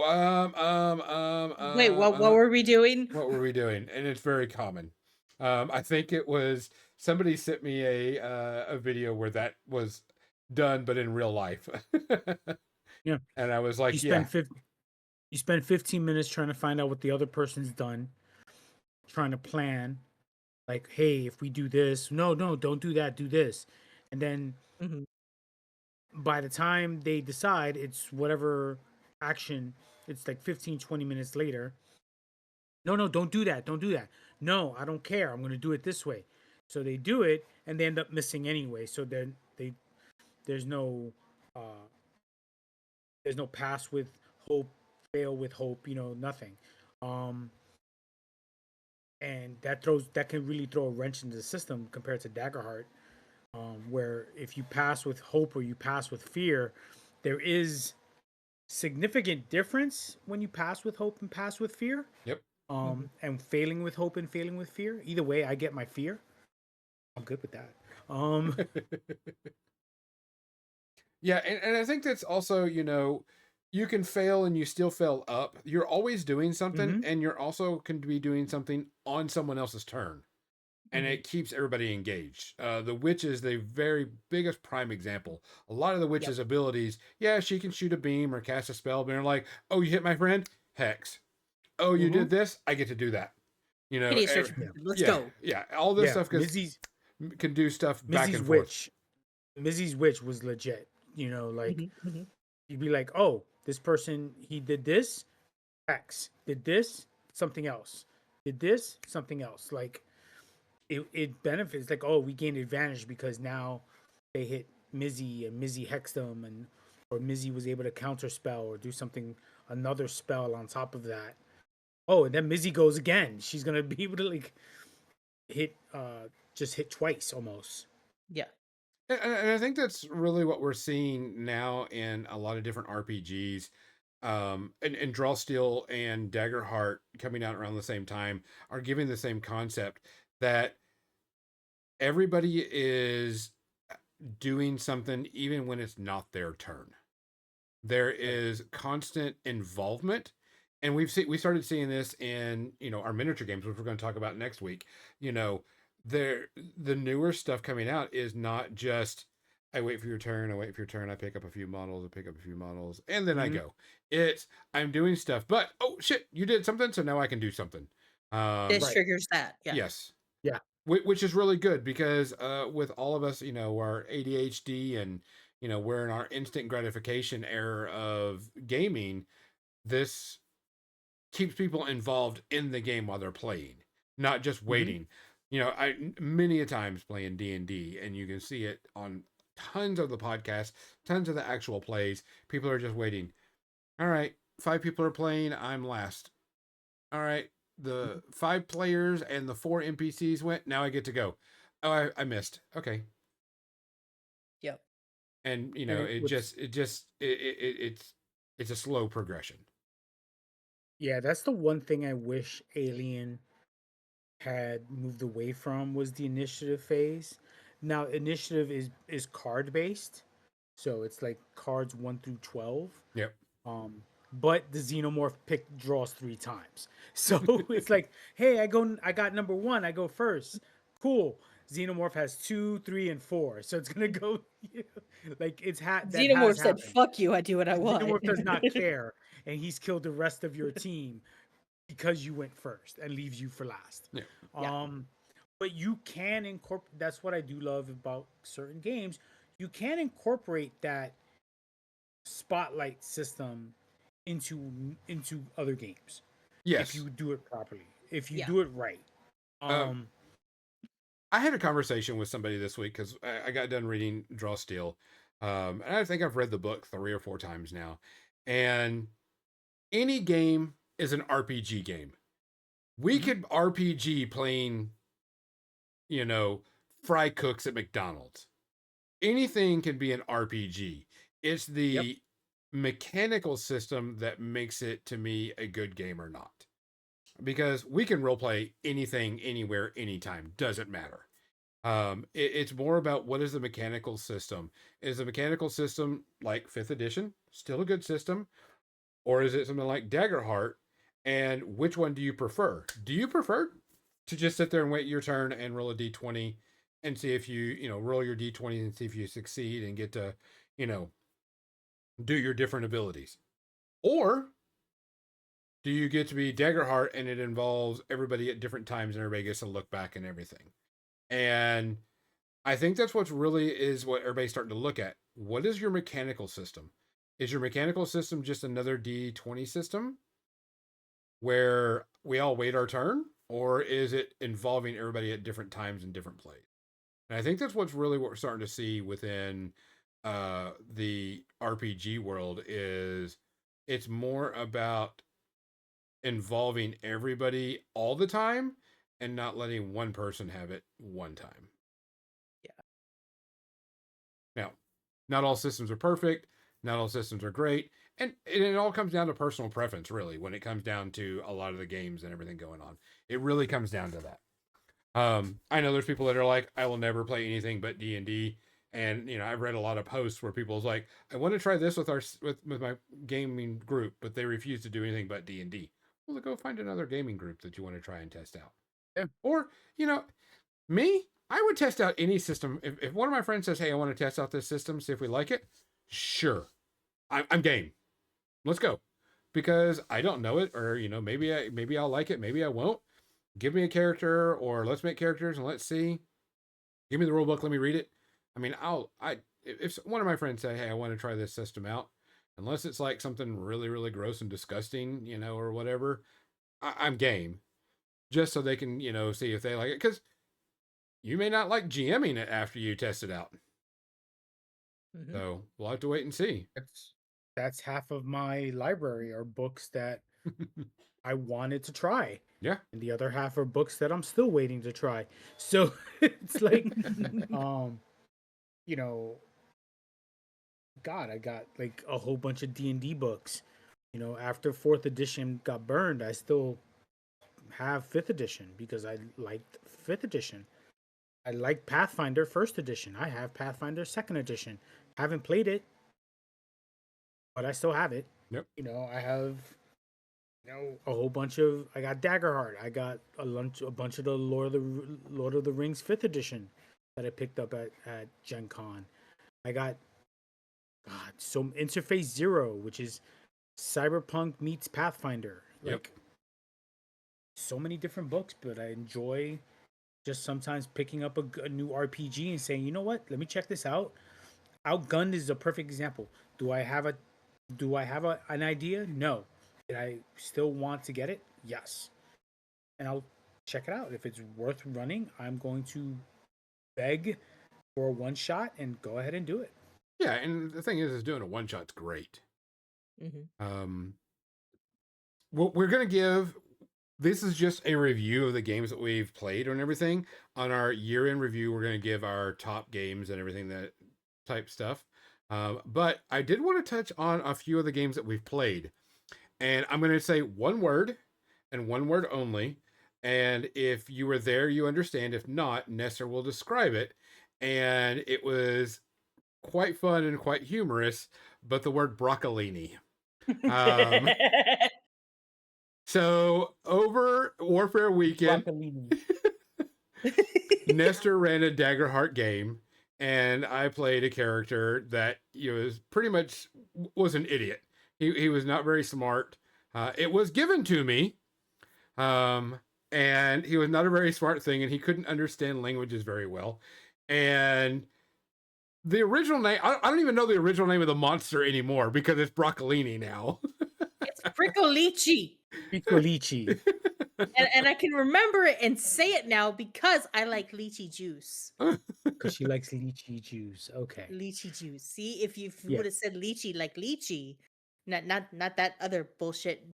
Wait, what were we doing? what were we doing? And it's very common. I think it was somebody sent me a video where that was done, but in real life. Yeah. And I was You like, yeah, spend you spend 15 minutes trying to find out what the other person's done, trying to plan, like, hey, if we do this, no, don't do that, do this. And then Mhm. by the time they decide, it's whatever action, it's like 15, 20 minutes later. No, don't do that. Don't do that. No, I don't care. I'm going to do it this way. So they do it and they end up missing anyway. So then there's no uh there's no pass with hope, fail with hope, nothing. Um and that can really throw a wrench into the system compared to Daggerheart, where if you pass with hope or you pass with fear, there is significant difference when you pass with hope and pass with fear. yep. And failing with hope and failing with fear. Either way, I get my fear. I'm good with that. Um, Yeah, and I think that's also, you can fail and you still fail up. You're always doing something, mhm, and you're also can be doing something on someone else's turn. And Mhm. it keeps everybody engaged. The witch is the very biggest prime example. A lot of the Yep. witch's abilities, yeah, she can shoot a beam or cast a spell, but they're like, oh, you hit my friend? Hex. Oh, you mhm. did this? I get to do that. Hideous Every, Retribution. Let's yeah, go. yeah. All this Yeah, stuff can do stuff back Missy's and forth. witch. Missy's witch was legit. Like Mhm. you'd be like, oh, this person he did this. X. Did this, something else. Did this, something else. Like it benefits. Like, oh, we gained advantage because now they hit Mizzy and Mizzy hexed them, and or Mizzy was able to counter spell or do something, another spell on top of that. Oh, and then Mizzy goes again. She's gonna be able to like hit, just hit twice almost. Yeah. And I think that's really what we're seeing now in a lot of different RPGs. And Draw Steel and Daggerheart coming out around the same time are giving the same concept that everybody is doing something even when it's not their turn. There is constant involvement, and we started seeing this in our miniature games, which we're going to talk about next week. You know, the newer stuff coming out is not just I wait for your turn, I wait for your turn, I pick up a few models, and then I Mhm. go. It's I'm doing stuff, but oh shit, you did something, so now I can do something. This Right. triggers that. Yeah. Yes, Yeah. which is really good because with all of us, our ADHD and we're in our instant gratification era of gaming, this keeps people involved in the game while they're playing, not just Hmm. waiting. I many a times playing D&D, and you can see it on tons of the podcasts, tons of the actual plays. People are just waiting. All right, 5 people are playing, I'm last. All right, the 5 players and the 4 NPCs went, now I get to go. Oh, I missed. Okay. Yep. And And it's a slow progression. yeah, that's the one thing I wish Alien had moved away from was the initiative phase. Now, initiative is card based, so it's like cards 1 through 12. Yep. But the xenomorph pick draws 3 times, so it's like, hey, I got number one, I go first. Cool. Xenomorph has 2, 3, and 4, so it's gonna go. Like that has Xenomorph said, happened. "Fuck you, I do what I want." Xenomorph does not care, and he's killed the rest of your team because you went first and leaves you for last. Yeah. Yeah. But you can incorporate. That's what I do love about certain games. You can incorporate that spotlight system into other games if Yes. you do it properly, if you Yeah. do it right. Um, Um, I had a conversation with somebody this week because I got done reading Draw Steel. And I think I've read the book 3 or 4 times now. And any game is an RPG game. We mhm, could RPG playing, you know, fry cooks at McDonald's. Anything can be an RPG. It's yep. the mechanical system that makes it to me a good game or not. Because we can roleplay anything, anywhere, anytime. Doesn't matter. It's more about what is the mechanical system. Is the mechanical system like 5th edition still a good system, or is it something like Daggerheart? And which one do you prefer? Do you prefer to just sit there and wait your turn and roll a d20 and see if you roll your d20 and see if you succeed and get to you know do your different abilities, or do you get to be Daggerheart and it involves everybody at different times and everybody gets to look back and everything? And I think that's what's really is what everybody's starting to look at. What is your mechanical system? Is your mechanical system just another D20 system where we all wait our turn? Or is it involving everybody at different times and different plays? And I think that's what's really what we're starting to see within the RPG world is it's more about involving everybody all the time and not letting one person have it one time. Yeah. Now, not all systems are perfect, not all systems are great, and it all comes down to personal preference, really, when it comes down to a lot of the games and everything going on. It really comes down to that. I know there's people that are like, I will never play anything but D&D. And I've read a lot of posts where people's like, I want to try this with my gaming group, but they refuse to do anything but D&D. Well, then go find another gaming group that you want to try and test out. Yeah. Or, me, I would test out any system. If one of my friends says, hey, I want to test out this system, see if we like it, sure. I'm game. Let's go. Because I don't know it, or maybe I'll like it, maybe I won't. Give me a character, or let's make characters and let's see. Give me the rule book, let me read it. I mean, if one of my friends say, hey, I want to try this system out, unless it's like something really, really gross and disgusting, or whatever, I'm game. Just so they can, see if they like it. Because you may not like GMing it after you test it out. Mhm. So we'll have to wait and see. That's half of my library are books that I wanted to try. Yeah. And the other half are books that I'm still waiting to try. So it's like, you know, God, I got like a whole bunch of D&D books. After 4th edition got burned, I still have 5th edition because I liked 5th edition. I like Pathfinder 1st edition. I have Pathfinder 2nd edition. Haven't played it, but I still have it. Yep. I have a whole bunch of. I got Daggerheart. I got a bunch of the Lord of the Rings 5th edition that I picked up at Gen Con. I got some Interface Zero, which is Cyberpunk meets Pathfinder. Yep. Like so many different books, but I enjoy just sometimes picking up a new RPG and saying, you know what, let me check this out. Outgunned is a perfect example. Do I have an idea? No. Did I still want to get it? Yes. And I'll check it out. If it's worth running, I'm going to beg for a one shot and go ahead and do it. Yeah, and the thing is doing a one shot's great. Mhm. What we're gonna give. This is just a review of the games that we've played and everything. On our year-end review, we're going to give our top games and everything that type stuff. But I did want to touch on a few of the games that we've played. And I'm going to say one word and one word only. And if you were there, you understand. If not, Nestor will describe it. And it was quite fun and quite humorous, but the word broccolini. Um, So over Warfare Weekend, Nestor ran a Daggerheart game, and I played a character that was pretty much was an idiot. He was not very smart. It was given to me, and he was not a very smart thing, and he couldn't understand languages very well. And the original name, I don't even know the original name of the monster anymore because it's broccolini now. It's Prickolici. Piccolici. And I can remember it and say it now because I like lychee juice. Because she likes lychee juice. Okay. Lychee juice. See, if you Yeah. would have said lychee like lychee, not that other bullshit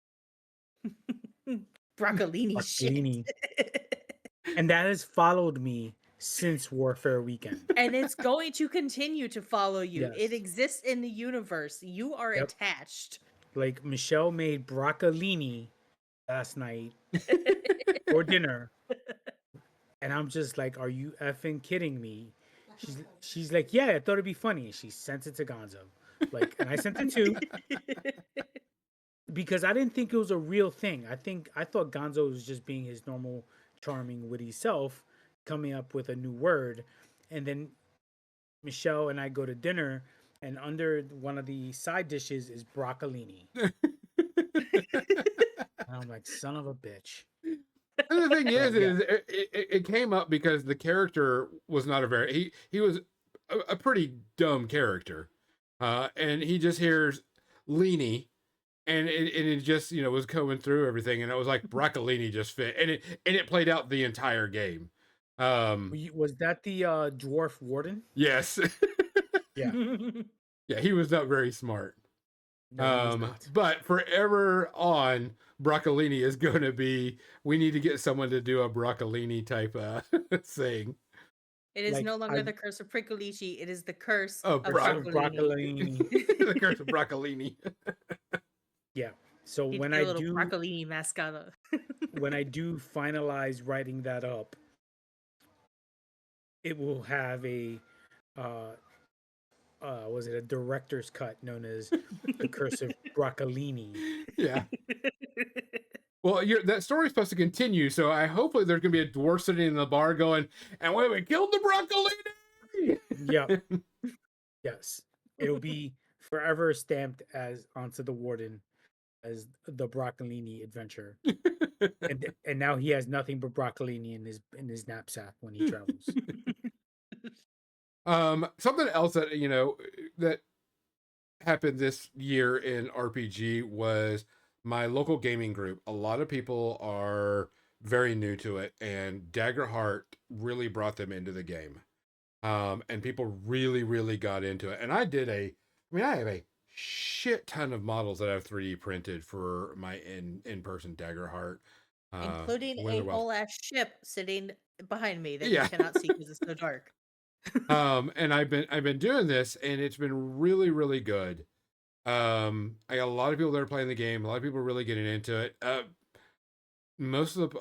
broccolini Broccolini. shit. And that has followed me since Warfare Weekend. And it's going to continue to follow you. Yes. It exists in the universe. You are Yep. attached. Like Michelle made broccolini last night for dinner. And I'm just like, are you effing kidding me? She's like, yeah, I thought it'd be funny. She sent it to Gonzo. Like, and I sent it too. Because I didn't think it was a real thing. I thought Gonzo was just being his normal, charming, witty self, coming up with a new word. And then Michelle and I go to dinner, and under one of the side dishes is broccolini. And I'm like, son of a bitch. And the thing is, Yeah. it came up because the character was not a very he was a pretty dumb character, and he just hears Leany, and it just was coming through everything, and it was like broccolini just fit, and it played out the entire game. Was that the dwarf warden? Yes, Yeah. yeah, he was not very smart. No, he was not. But forever on, broccolini is going to be. We need to get someone to do a broccolini type thing. It is Like, no longer the curse of Prickolici. It is the curse of Broccolini. broccolini. The curse of broccolini. Yeah. So He'd when get a I little do broccolini mascot. when I do finalize writing that up, it will have a was it a director's cut known as the curse of broccolini. Yeah. Well, that story's supposed to continue, so hopefully there's gonna be a dwarf sitting in the bar going, "And we killed the broccolini." Yeah. Yes. It'll be forever stamped as onto the warden as the broccolini adventure. And now he has nothing but broccolini in his knapsack when he travels. Something else that that happened this year in RPG was my local gaming group. A lot of people are very new to it, and Daggerheart really brought them into the game. And people really, really got into it. And I have a shit ton of models that I've 3D printed for my in person Daggerheart. including a Wither Wealth. whole ass ship sitting behind me that you Yeah. cannot see because it's so dark. And I've been doing this, and it's been really, really good. I got a lot of people that are playing the game. A lot of people are really getting into it. Most of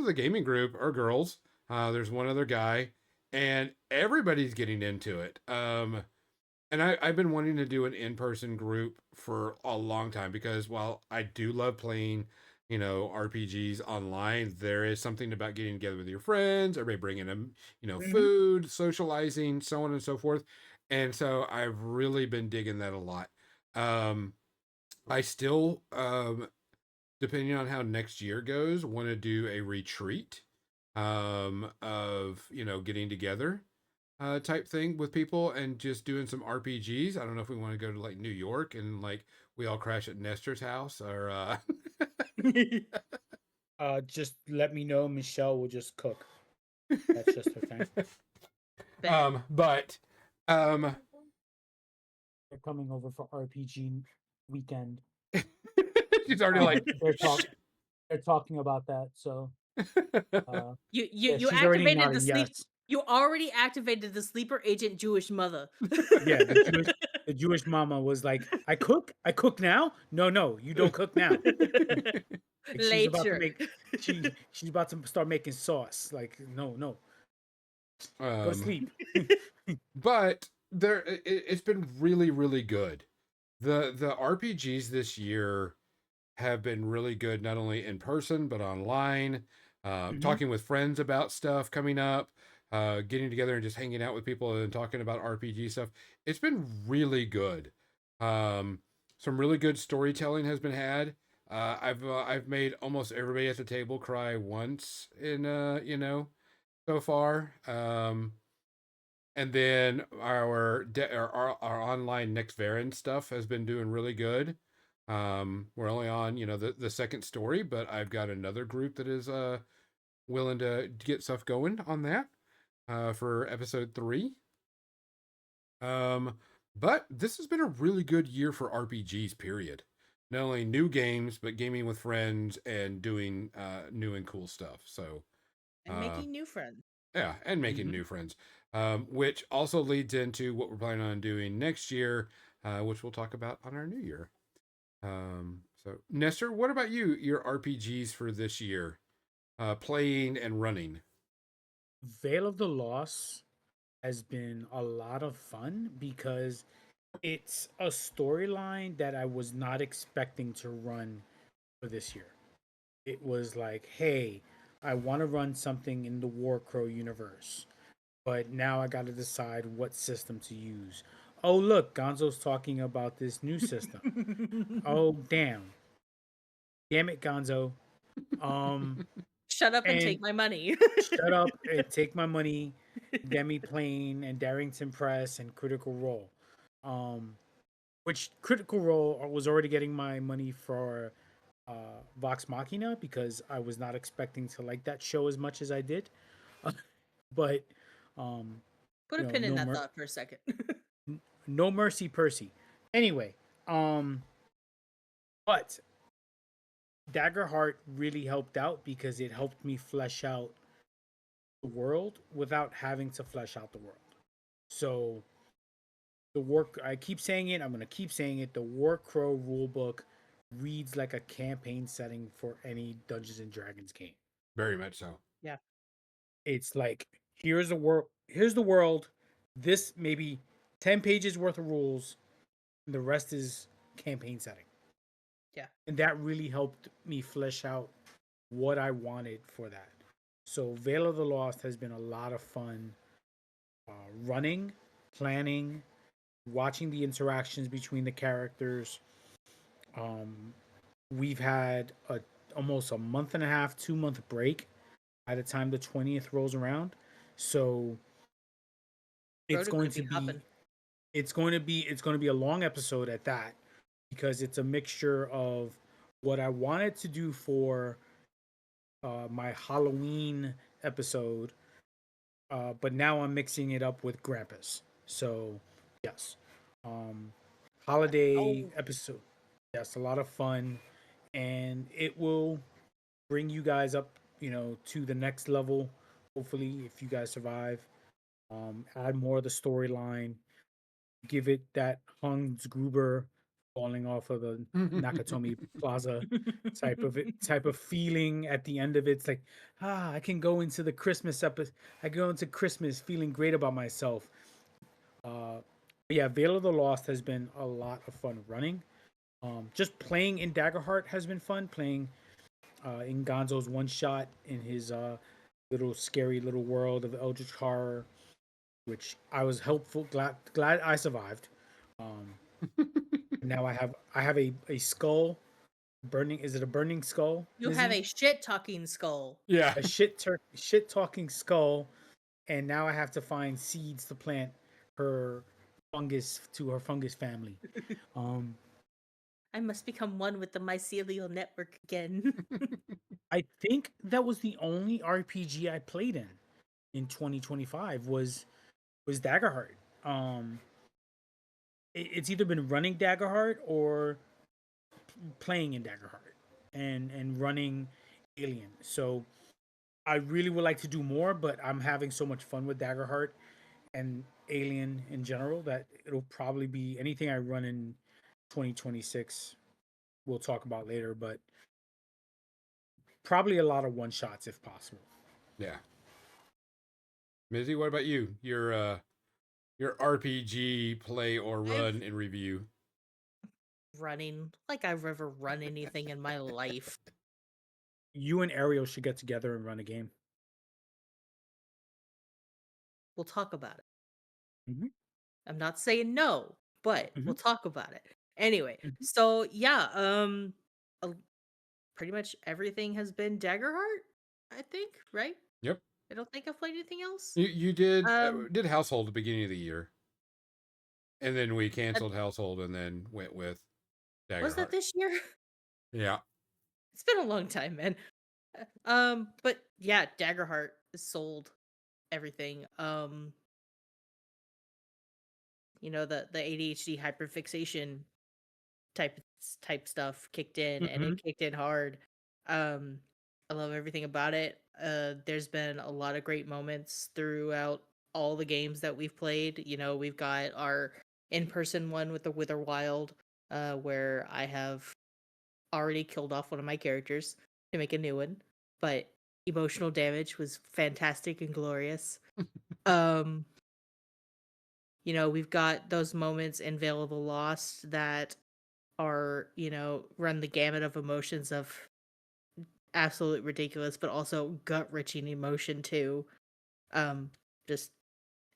the gaming group are girls. There's one other guy, and everybody's getting into it. And I've been wanting to do an in-person group for a long time, because while I do love playing, RPGs online, there is something about getting together with your friends, everybody bringing them, Mhm. food, socializing, so on and so forth. And so I've really been digging that a lot. Um, I still, depending on how next year goes, want to do a retreat, of, getting together, type thing with people and just doing some RPGs. I don't know if we want to go to like New York and like we all crash at Nestor's house, or Just let me know. Michelle will just cook. That's just her thing. Bet. but um They're coming over for RPG weekend. she's already like They're talking about that. So You yeah, you she's already activated the nodding sleep. yes. You already activated the sleeper agent Jewish mother. Yeah, the Jewish mama was like, I cook now. No, you don't cook now. Like she's about to Later. make she's about to start making sauce. Like no, go to um sleep. but it's been really, really good. The RPGs this year have been really good, not only in person but online. Mhm. Talking with friends about stuff coming up, getting together and just hanging out with people and talking about RPG stuff. It's been really good. Um, some really good storytelling has been had. I've made almost everybody at the table cry once in so far. And then our online Next Varen stuff has been doing really good. We're only on the second story, but I've got another group that is willing to get stuff going on that for episode 3. Um, but this has been a really good year for RPGs. Period. Not only new games, but gaming with friends and doing new and cool stuff. So And uh, making new friends. yeah, and making Mhm. new friends, which also leads into what we're planning on doing next year, which we'll talk about on our new year. So Nestor, what about you? Your RPGs for this year, playing and running. Veil of the Lost has been a lot of fun because it's a storyline that I was not expecting to run for this year. It was like, hey, I want to run something in the Warcrow universe, but now I got to decide what system to use. Oh, look, Gonzo's talking about this new system. Oh, damn it, Gonzo. Um, Shut up and take and my money. shut up and take my money. Demi Plane and Darrington Press and Critical Role. Um, which Critical Role was already getting my money for Vox Machina because I was not expecting to like that show as much as I did. But um, Put a pin in no that thought for a second. no mercy, Percy. Anyway, um, but Daggerheart really helped out because it helped me flesh out the world without having to flesh out the world. So the work I keep saying it, I'm gonna keep saying it. The Warcrow rulebook reads like a campaign setting for any Dungeons and Dragons game. Very much so. Yeah. It's like here's the world, this maybe 10 pages worth of rules, and the rest is campaign setting. Yeah. And that really helped me flesh out what I wanted for that. So Veil of the Lost has been a lot of fun running, planning, watching the interactions between the characters. Um, we've had almost a month and a half, 2 month break by the time the 20th rolls around. So it's Rhoda going gonna to be be hopping. it's going to be a long episode at that, because it's a mixture of what I wanted to do for my Halloween episode, but now I'm mixing it up with Grampus. So yes, um, holiday Oh, episode. Yes, a lot of fun, and it will bring you guys up, to the next level. Hopefully, if you guys survive, add more of the storyline, give it that Hans Gruber falling off of the Nakatomi Plaza type of feeling at the end of it. It's like, I can go into the Christmas episode. I go into Christmas feeling great about myself. Uh, but yeah, Veil of the Lost has been a lot of fun running. Just playing in Daggerheart has been fun. Playing in Gonzo's one shot in his little scary little world of Eldritch horror, which I was helpful. Glad I survived. Um, now I have a skull burning. Is it a burning skull, you have Mizzy? a shit talking skull. Yeah. A shit talking skull, and now I have to find seeds to plant her her fungus family. Um, I must become one with the mycelial network again. I think that was the only RPG I played in 2025 was Daggerheart. Um, it's either been running Daggerheart or playing in Daggerheart and running Alien. So I really would like to do more, but I'm having so much fun with Daggerheart and Alien in general that it'll probably be anything I run in 2026. We'll talk about later, but probably a lot of one shots if possible. Yeah. Mizzy, what about you? Your RPG play or I've run in review. running like I've ever run anything in my life. You and Ariel should get together and run a game. We'll talk about it. Mhm. I'm not saying no, but we'll Mhm. talk about it. Anyway, Mhm. so yeah, uh, pretty much everything has been Daggerheart, I think, right? Yep. I don't think I've played anything else. You did Um, Household at the beginning of the year, and then we uh, canceled Household and then went with was that Daggerheart. this year? Yeah. It's been a long time, man. But yeah, Daggerheart has sold everything. The ADHD hyperfixation type type stuff kicked in, and it Mhm. kicked in hard. Um, I love everything about it. There's been a lot of great moments throughout all the games that we've played. We've got our in-person one with the Wither Wild, where I have already killed off one of my characters to make a new one, but emotional damage was fantastic and glorious. Um, we've got those moments in Veil of the Lost that are, run the gamut of emotions of absolute ridiculous, but also gut wrenching emotion too. Um, just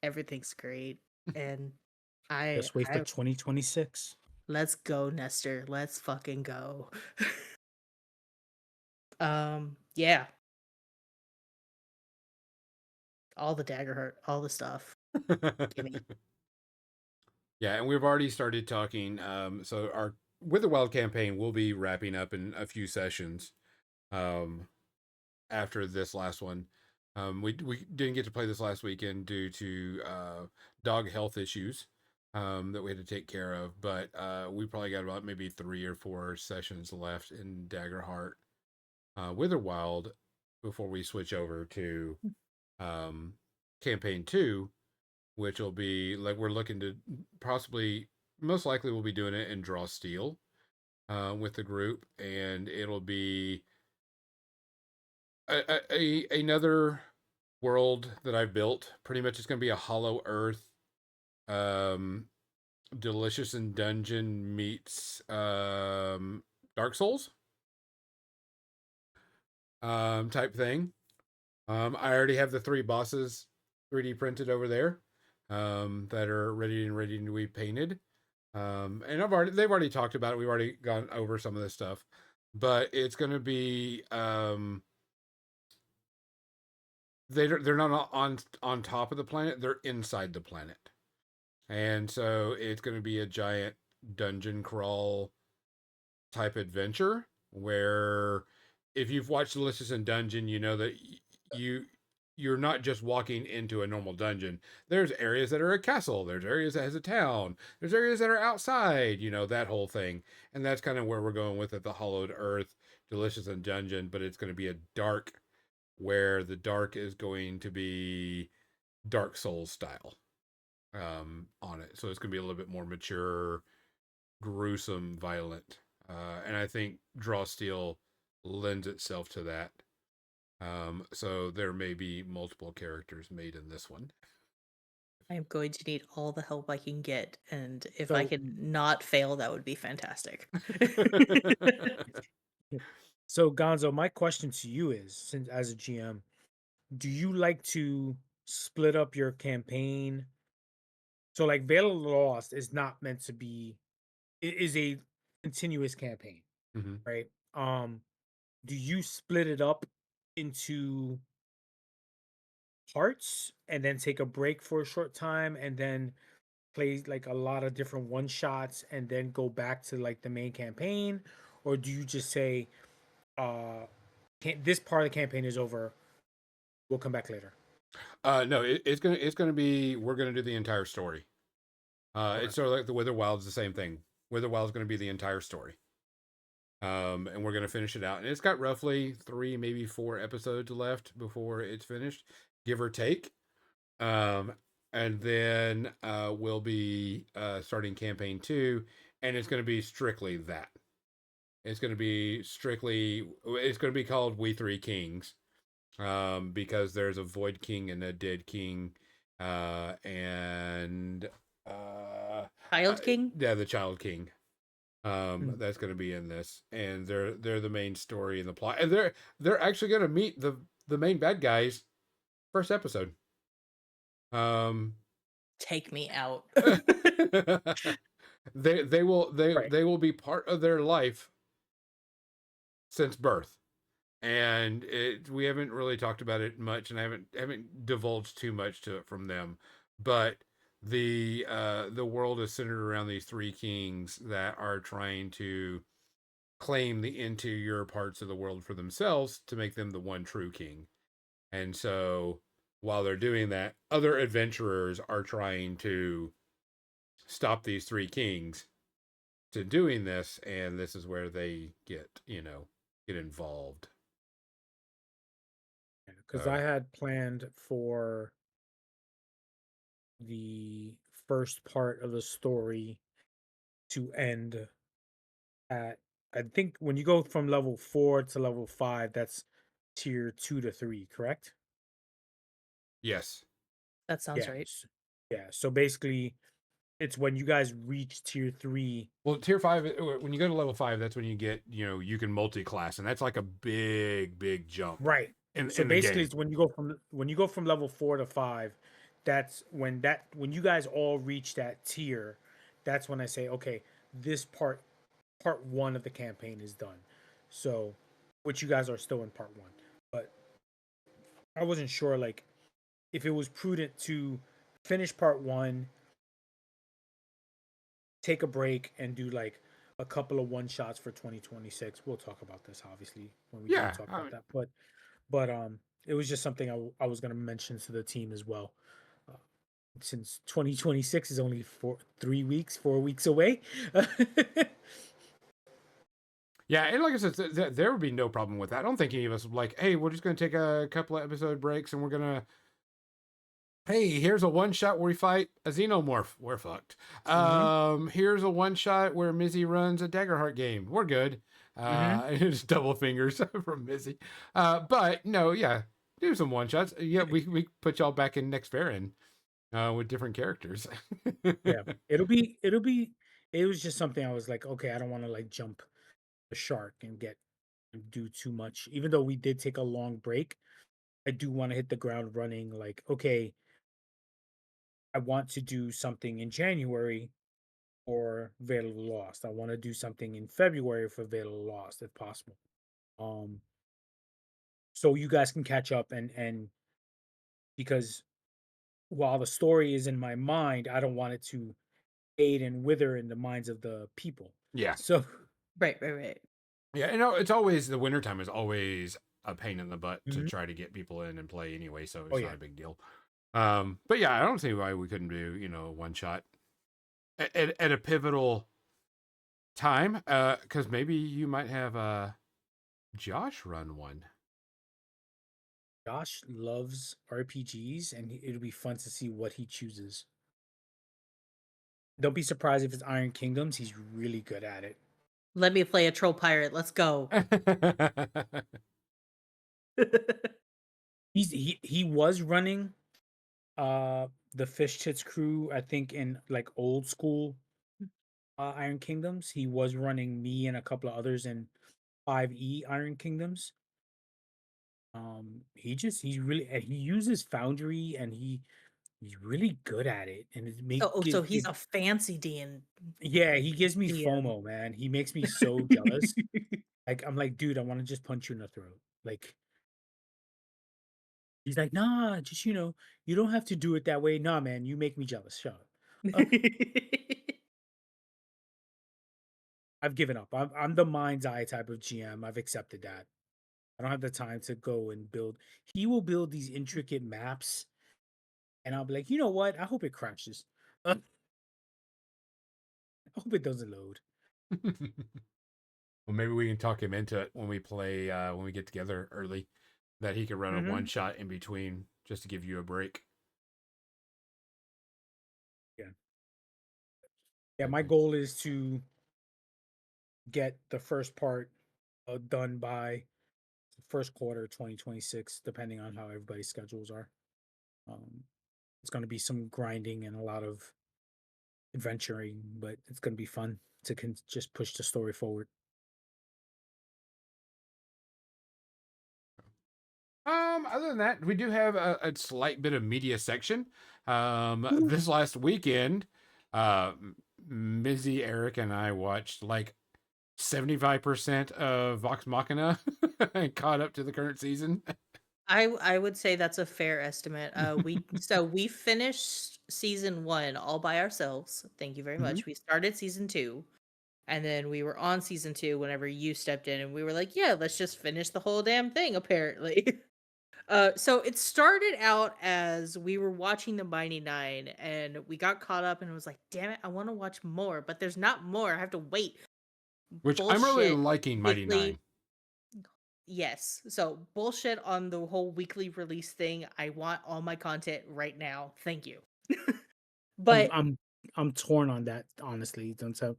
everything's great. And I Just wait for I 2026. let's go, Nestor. Let's fucking go. Yeah, all the Daggerheart, all the stuff. Gimme. Yeah, and we've already started talking. So our With the Wild campaign will be wrapping up in a few sessions. Um, after this last one, we didn't get to play this last weekend due to dog health issues that we had to take care of. But we probably got about maybe 3 or 4 sessions left in Daggerheart, Witherwild, before we switch over to um, campaign 2, which will be like we're looking to possibly, most likely, we'll be doing it in Draw Steel with the group, and it'll be another world that I've built. Pretty much, it's going to be a Hollow Earth, um, Delicious in Dungeon meets Dark Souls type thing. I already have the 3 bosses 3D printed over there that are ready to be painted. And they've already talked about it. We've already gone over some of this stuff, but it's going to be they're not on top of the planet. They're inside the planet. And so it's going to be a giant dungeon crawl type adventure where if you've watched Delicious in Dungeon, you know that you you're not just walking into a normal dungeon. There's areas that are a castle, there's areas that has a town, there's areas that are outside, that whole thing. And that's kind of where we're going with it, the Hollowed Earth, Delicious in Dungeon, but it's going to be a dark where the dark is going to be Dark Souls style on it. So it's going to be a little bit more mature, gruesome, violent. And I think Draw Steel lends itself to that. So there may be multiple characters made in this one. I am going to need all the help I can get, and if I So can not fail, that would be fantastic. so Gonzo, my question to you is, since as a GM, do you like to split up your campaign? So like Veil of the Lost is not meant to be, it is a continuous campaign, Mm-hmm. right? Do you split it up into parts and then take a break for a short time and then play like a lot of different one shots and then go back to like the main campaign? Or do you just say, this part of the campaign is over, we'll come back later? No, it's gonna be we're gonna do the entire story. Okay. It's sort of like the Wither Wild's the same thing. Wither Wild's gonna be the entire story. And we're gonna finish it out. And it's got roughly 3, maybe 4 episodes left before it's finished, give or take. Um, and then we'll be starting campaign 2, and it's gonna be strictly that. It's gonna be strictly. It's gonna be called We Three Kings, because there's a Void King and a Dead King, and Child King? yeah, the Child King. Mm. That's going to be in this, and they're the main story in the plot, and they're actually going to meet the main bad guys first episode. Take me out. They will Right. they will be part of their life since birth, and we haven't really talked about it much, and I haven't divulged too much to it from them, but the world is centered around these three kings that are trying to claim the interior parts of the world for themselves to make them the one true king. And so while they're doing that, other adventurers are trying to stop these three kings to doing this, and this is where they get involved. Because I had planned for the first part of the story to end at, I think when you go from level 4 to level 5, that's tier 2 to 3, correct? Yes. That sounds right. Yes. Yeah. So basically, it's when you guys reach tier 3. Well, tier 5, when you go to level 5, that's when you get, you can multi-class, and that's like a big jump Right. in So in the basically, game. it's when you go from level 4 to 5, that's when you guys all reach that tier, that's when I say, okay, this part 1 of the campaign is done. So, which you guys are still in part 1. But I wasn't sure like if it was prudent to finish part 1, take a break and do like a couple of one shots for 2026. We'll talk about this obviously when we do Yeah, talk I about mean, that. But it was just something I was going to mention to the team as well. Uh, since 2026 is only 4 weeks away. yeah, and like I said, there would be no problem with that. I don't think any of us would like, hey, we're just going to take a couple of episode breaks, and we're gonna, hey, here's a one shot where we fight a xenomorph. We're fucked. Hmm. Here's a one shot where Mizzy runs a Daggerheart game. We're good. Hmm. It's double fingers from Mizzy. But no, yeah, do some one shots. Yeah, we put y'all back in next Baron, with different characters. Yeah, it'll be. It was just something I was like, okay, I don't want to like jump the shark and do too much. Even though we did take a long break, I do want to hit the ground running. Like, okay, I want to do something in January for Veil of the Lost. I want to do something in February for Veil of the Lost, if possible. Um, so you guys can catch up and because while the story is in my mind, I don't want it to fade and wither in the minds of the people. Yeah. So, Right, right, right. Yeah, it's always the wintertime is always a pain in the butt to Mhm. try to get people in and play anyway, so Oh it's not yeah, a big deal. But yeah, I don't see why we couldn't do, one shot at a pivotal time. Because maybe you might have Josh run one. Josh loves RPGs, and it'll be fun to see what he chooses. Don't be surprised if it's Iron Kingdoms. He's really good at it. Let me play a troll pirate. Let's go. He was running the Fish Tits crew, I think, in like old school Iron Kingdoms. He was running me and a couple of others in 5e Iron Kingdoms. He's really, and he uses Foundry, and he's really good at it, and it make So he's a fancy yeah, he gives me DM. FOMO, man. He makes me so jealous. Like, I'm like, dude, I want to just punch you in the throat. Like, he's like, nah, just you don't have to do it that way. Nah, man, you make me jealous. Shut up. I've given up. I'm the mind's eye type of GM. I've accepted that. I don't have the time to go and build. He will build these intricate maps, and I'll be like, you know what? I hope it crashes. I hope it doesn't load. Well, maybe we can talk him into it when we play when we get together early, that he could run a one Mhm. shot in between just to give you a break. Yeah. Yeah, my Okay. goal is to get the first part done by the first quarter 2026, depending on how everybody's schedules are. Um, it's going to be some grinding and a lot of adventuring, but it's going to be fun to just push the story forward. Other than that, we do have a slight bit of media section. Woo. This last weekend, Mizzy, Eric, and I watched like 75% of Vox Machina and caught up to the current season. I would say that's a fair estimate. We finished season 1 all by ourselves. Thank you very Mhm. much. We started season 2, and then we were on season 2 whenever you stepped in, and we were like, "Yeah, let's just finish the whole damn thing." Apparently, so it started out as we were watching the Mighty Nine, and we got caught up, and it was like, "Damn it, I want to watch more, but there's not more. I have to wait." Which I'm really Bullshit. liking Mighty Weekly. Nine. Yes. So bullshit on the whole weekly release thing. I want all my content right now. Thank you. I'm But I'm I'm torn on that, honestly. Don't so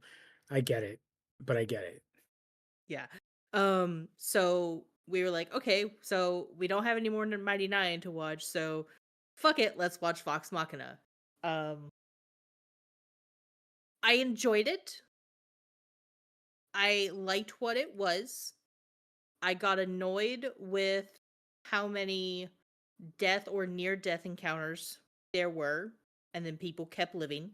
I get it, but I get it. yeah. So we were like, okay, so we don't have any more Mighty Nine to watch, so fuck it, let's watch Vox Machina. Um I enjoyed it. I liked what it was. I got annoyed with how many death or near death encounters there were, and then people kept living.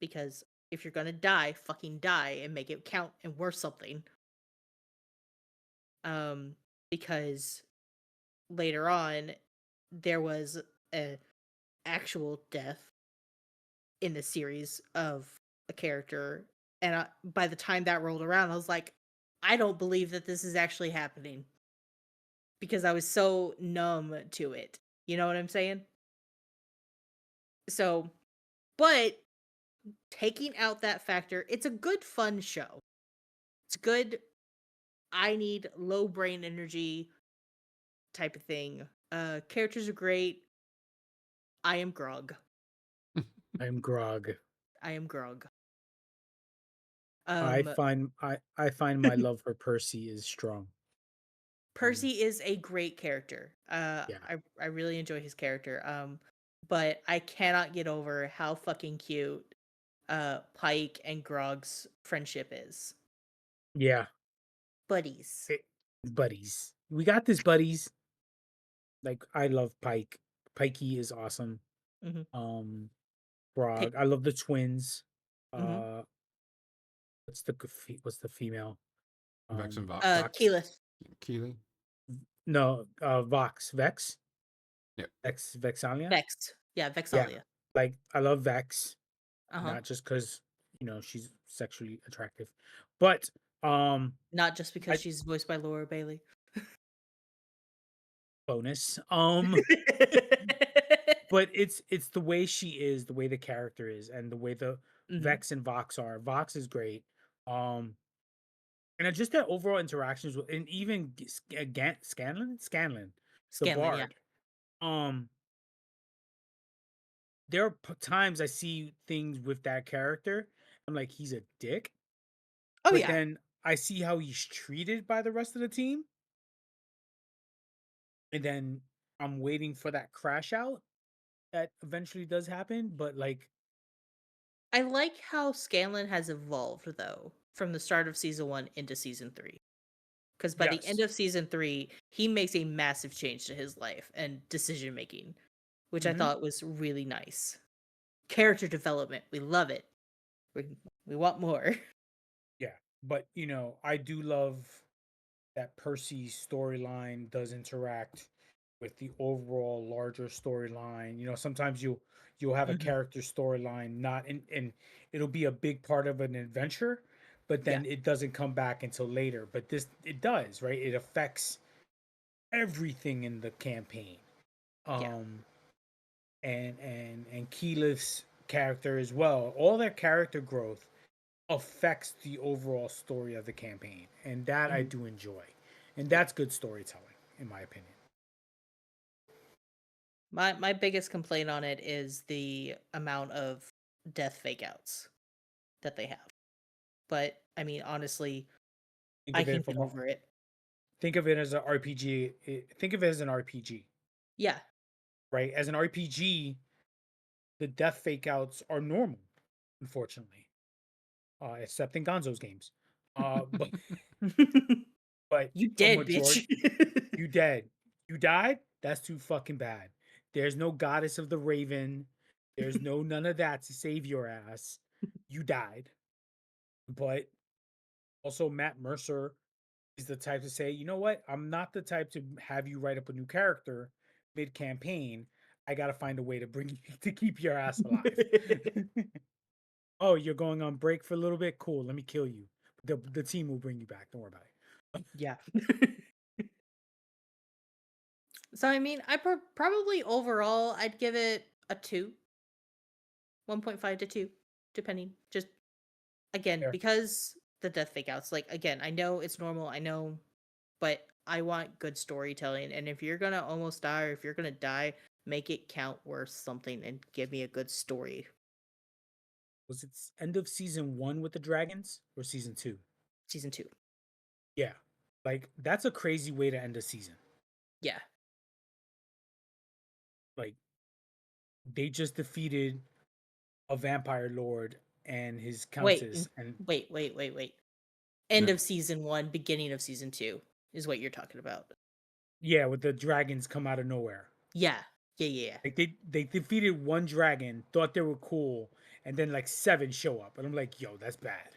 Because if you're gonna die, fucking die and make it count and worth something. Um, because later on there was a actual death in the series of a character, and by the time that rolled around, I was like, I don't believe that this is actually happening because I was so numb to it. You know what I'm saying? So, but taking out that factor, it's a good fun show. It's good. I need low brain energy type of thing. Characters are great. I am Grog. I'm Grog. I am Grog. I Um, find I find my love for Percy is strong. Um, Percy is a great character. yeah, I really enjoy his character. But I cannot get over how fucking cute Pike and Grog's friendship is. yeah, Buddies. it, buddies. We got this, buddies. Like, I love Pike. Pikey is awesome. Mm-hmm. Um, Grog. I love the twins. Mm-hmm. Uh, what's the female? Vex and Vox. Vox. Keyleth. Keely. No, Vox. Vex. Yep. Vexalia. Vex. Yeah, Yeah, Vexalia. like I love Vex, Uh-huh. not just because she's sexually attractive, but Not just because I she's voiced by Laura Bailey. bonus. But it's the way she is, the way the character is, and the way the Mhm. Vex and Vox are. Vox is great. And just their overall interactions with, and even Scanlan, the Scanlan, yeah. bard. Um, there are times I see things with that character. I'm like, he's a dick, Oh, but yeah. then I see how he's treated by the rest of the team, and then I'm waiting for that crash out that eventually does happen. But like, I like how Scanlan has evolved, though, from the start of season 1 into season 3. Because by the end yes, of season 3, he makes a massive change to his life and decision making, which I hmm thought was really nice. Character development, we love it. We want more. yeah. But I do love that Percy's storyline does interact with the overall larger storyline. Sometimes you'll have a Mhm. character storyline not in and it'll be a big part of an adventure, but Yeah, then it doesn't come back until later. But this it does, right? It affects everything in the campaign. yeah. Um and Keyleth's character as well. All their character growth affects the overall story of the campaign, and that I Mhm. do enjoy, and Yeah. that's good storytelling, in my opinion. My biggest complaint on it is the amount of death fake outs that they have. But I mean, honestly, Think I of can it get from a over it. think of it as an RPG. Think of it as an RPG, Yeah. right? As an RPG, the death fake outs are normal, unfortunately, except in Gonzo's games. But but You a dead, majority, bitch. you dead, you died. That's too fucking bad. There's no goddess of the Raven. There's no none of that to save your ass. You died. But also, Matt Mercer is the type to say, you know what? I'm not the type to have you write up a new character mid campaign. I got to find a way to bring you to keep your ass alive. Oh, you're going on break for a little bit? Cool. Let me kill you. The team will bring you back. Don't worry about it. Yeah. So I mean, probably overall I'd give it a 2, 1.5 to 2, depending. Just again, Fair. because the death fake outs, like again, I know it's normal, I know, but I want good storytelling. And if you're gonna almost die or if you're gonna die, make it count worth something and give me a good story. Was it end of season 1 with the dragons or season 2? Season 2. Yeah. Like, that's a crazy way to end a season. Yeah. Like, they just defeated a vampire lord and his Wait, countess and wait. End of season 1, beginning of season 2 is what you're talking about. yeah, with the dragons come out of nowhere. Yeah. Yeah. Like they defeated one dragon, thought they were cool, and then like 7 show up, and I'm like, yo, that's bad,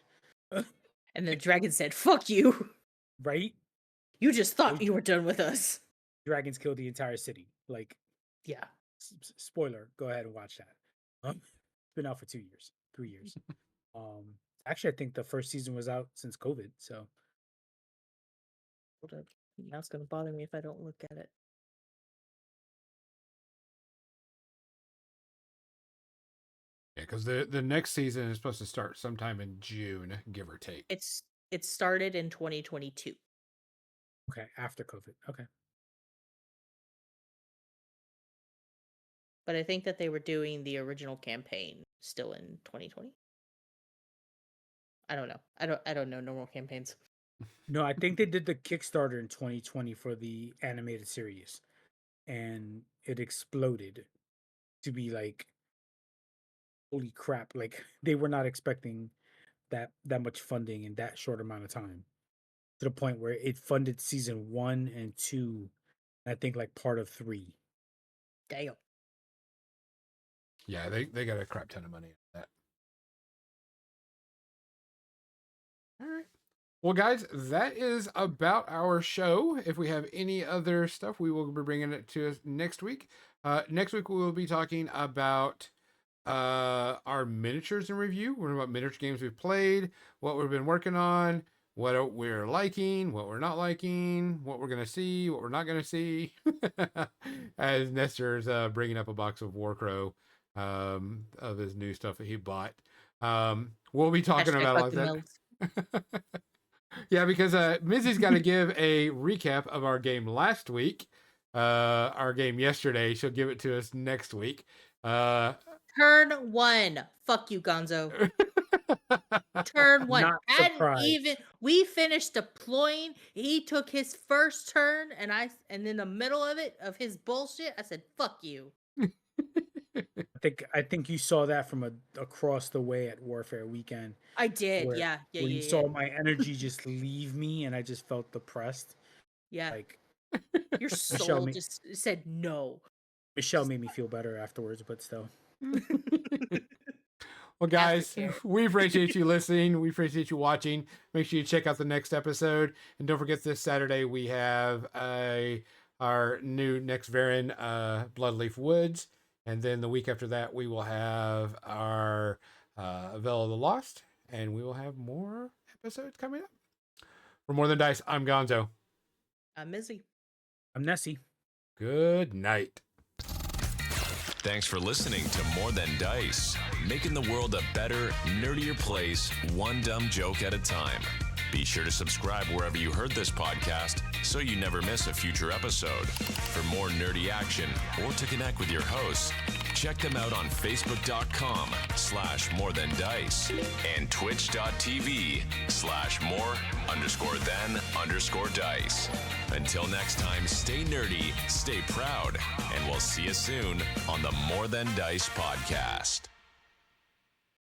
And the dragon said, "Fuck you. right? You just thought Those you were done with us." dragons killed the entire city. Like, Yeah. spoiler, go ahead and watch that. It's been out for 2 years, 3 years. Um, Actually, I think the first season was out since COVID. So Hold up. Now it's gonna bother me if I don't look at it. Yeah, because the next season is supposed to start sometime in June, give or take. It started in 2022, okay, after COVID, okay, but I think that they were doing the original campaign still in 2020. I don't know. I don't know normal campaigns. no, I think they did the Kickstarter in 2020 for the animated series, and it exploded to be like, holy crap! Like they were not expecting that much funding in that short amount of time, to the point where it funded season 1 and 2, and I think like part of 3. Damn. Yeah, they got a crap ton of money on that. All right. Well, guys, that is about our show. If we have any other stuff, we will be bringing it to us next week. Next week, we will be talking about our miniatures in review. We're about miniature games we've played, what we've been working on, what we're liking, what we're not liking, what we're going to see, what we're not going to see. As Nestor's bringing up a box of Warcrow of his new stuff that he bought. We'll be talking Hashtag about fuck like the that. mills. Yeah, because Mizzy's got to give a recap of our game last week, our game yesterday. She'll give it to us next week. Turn 1. Fuck you, Gonzo. Turn 1. Not surprised. We finished deploying. He took his first turn, and in the middle of it, of his bullshit, I said, "Fuck you." I think you saw that from across the way at Warfare Weekend. I did. Where, Yeah. where you saw my energy just leave me, and I just felt depressed. Yeah. Like Your soul just said no. Michelle made me feel better afterwards, but still. Well, guys, we appreciate you listening. We appreciate you watching. Make sure you check out the next episode. And don't forget, this Saturday, we have our new next variant, Bloodleaf Woods. And then the week after that, we will have our Veil of the Lost. And we will have more episodes coming up. For More Than Dice, I'm Gonzo. I'm Mizzy. I'm Nessie. Good night. Thanks for listening to More Than Dice, making the world a better, nerdier place, one dumb joke at a time. Be sure to subscribe wherever you heard this podcast so you never miss a future episode. For more nerdy action or to connect with your hosts, check them out on Facebook.com/morethandice and Twitch.tv/more_than_dice. Until next time, stay nerdy, stay proud, and we'll see you soon on the More Than Dice podcast.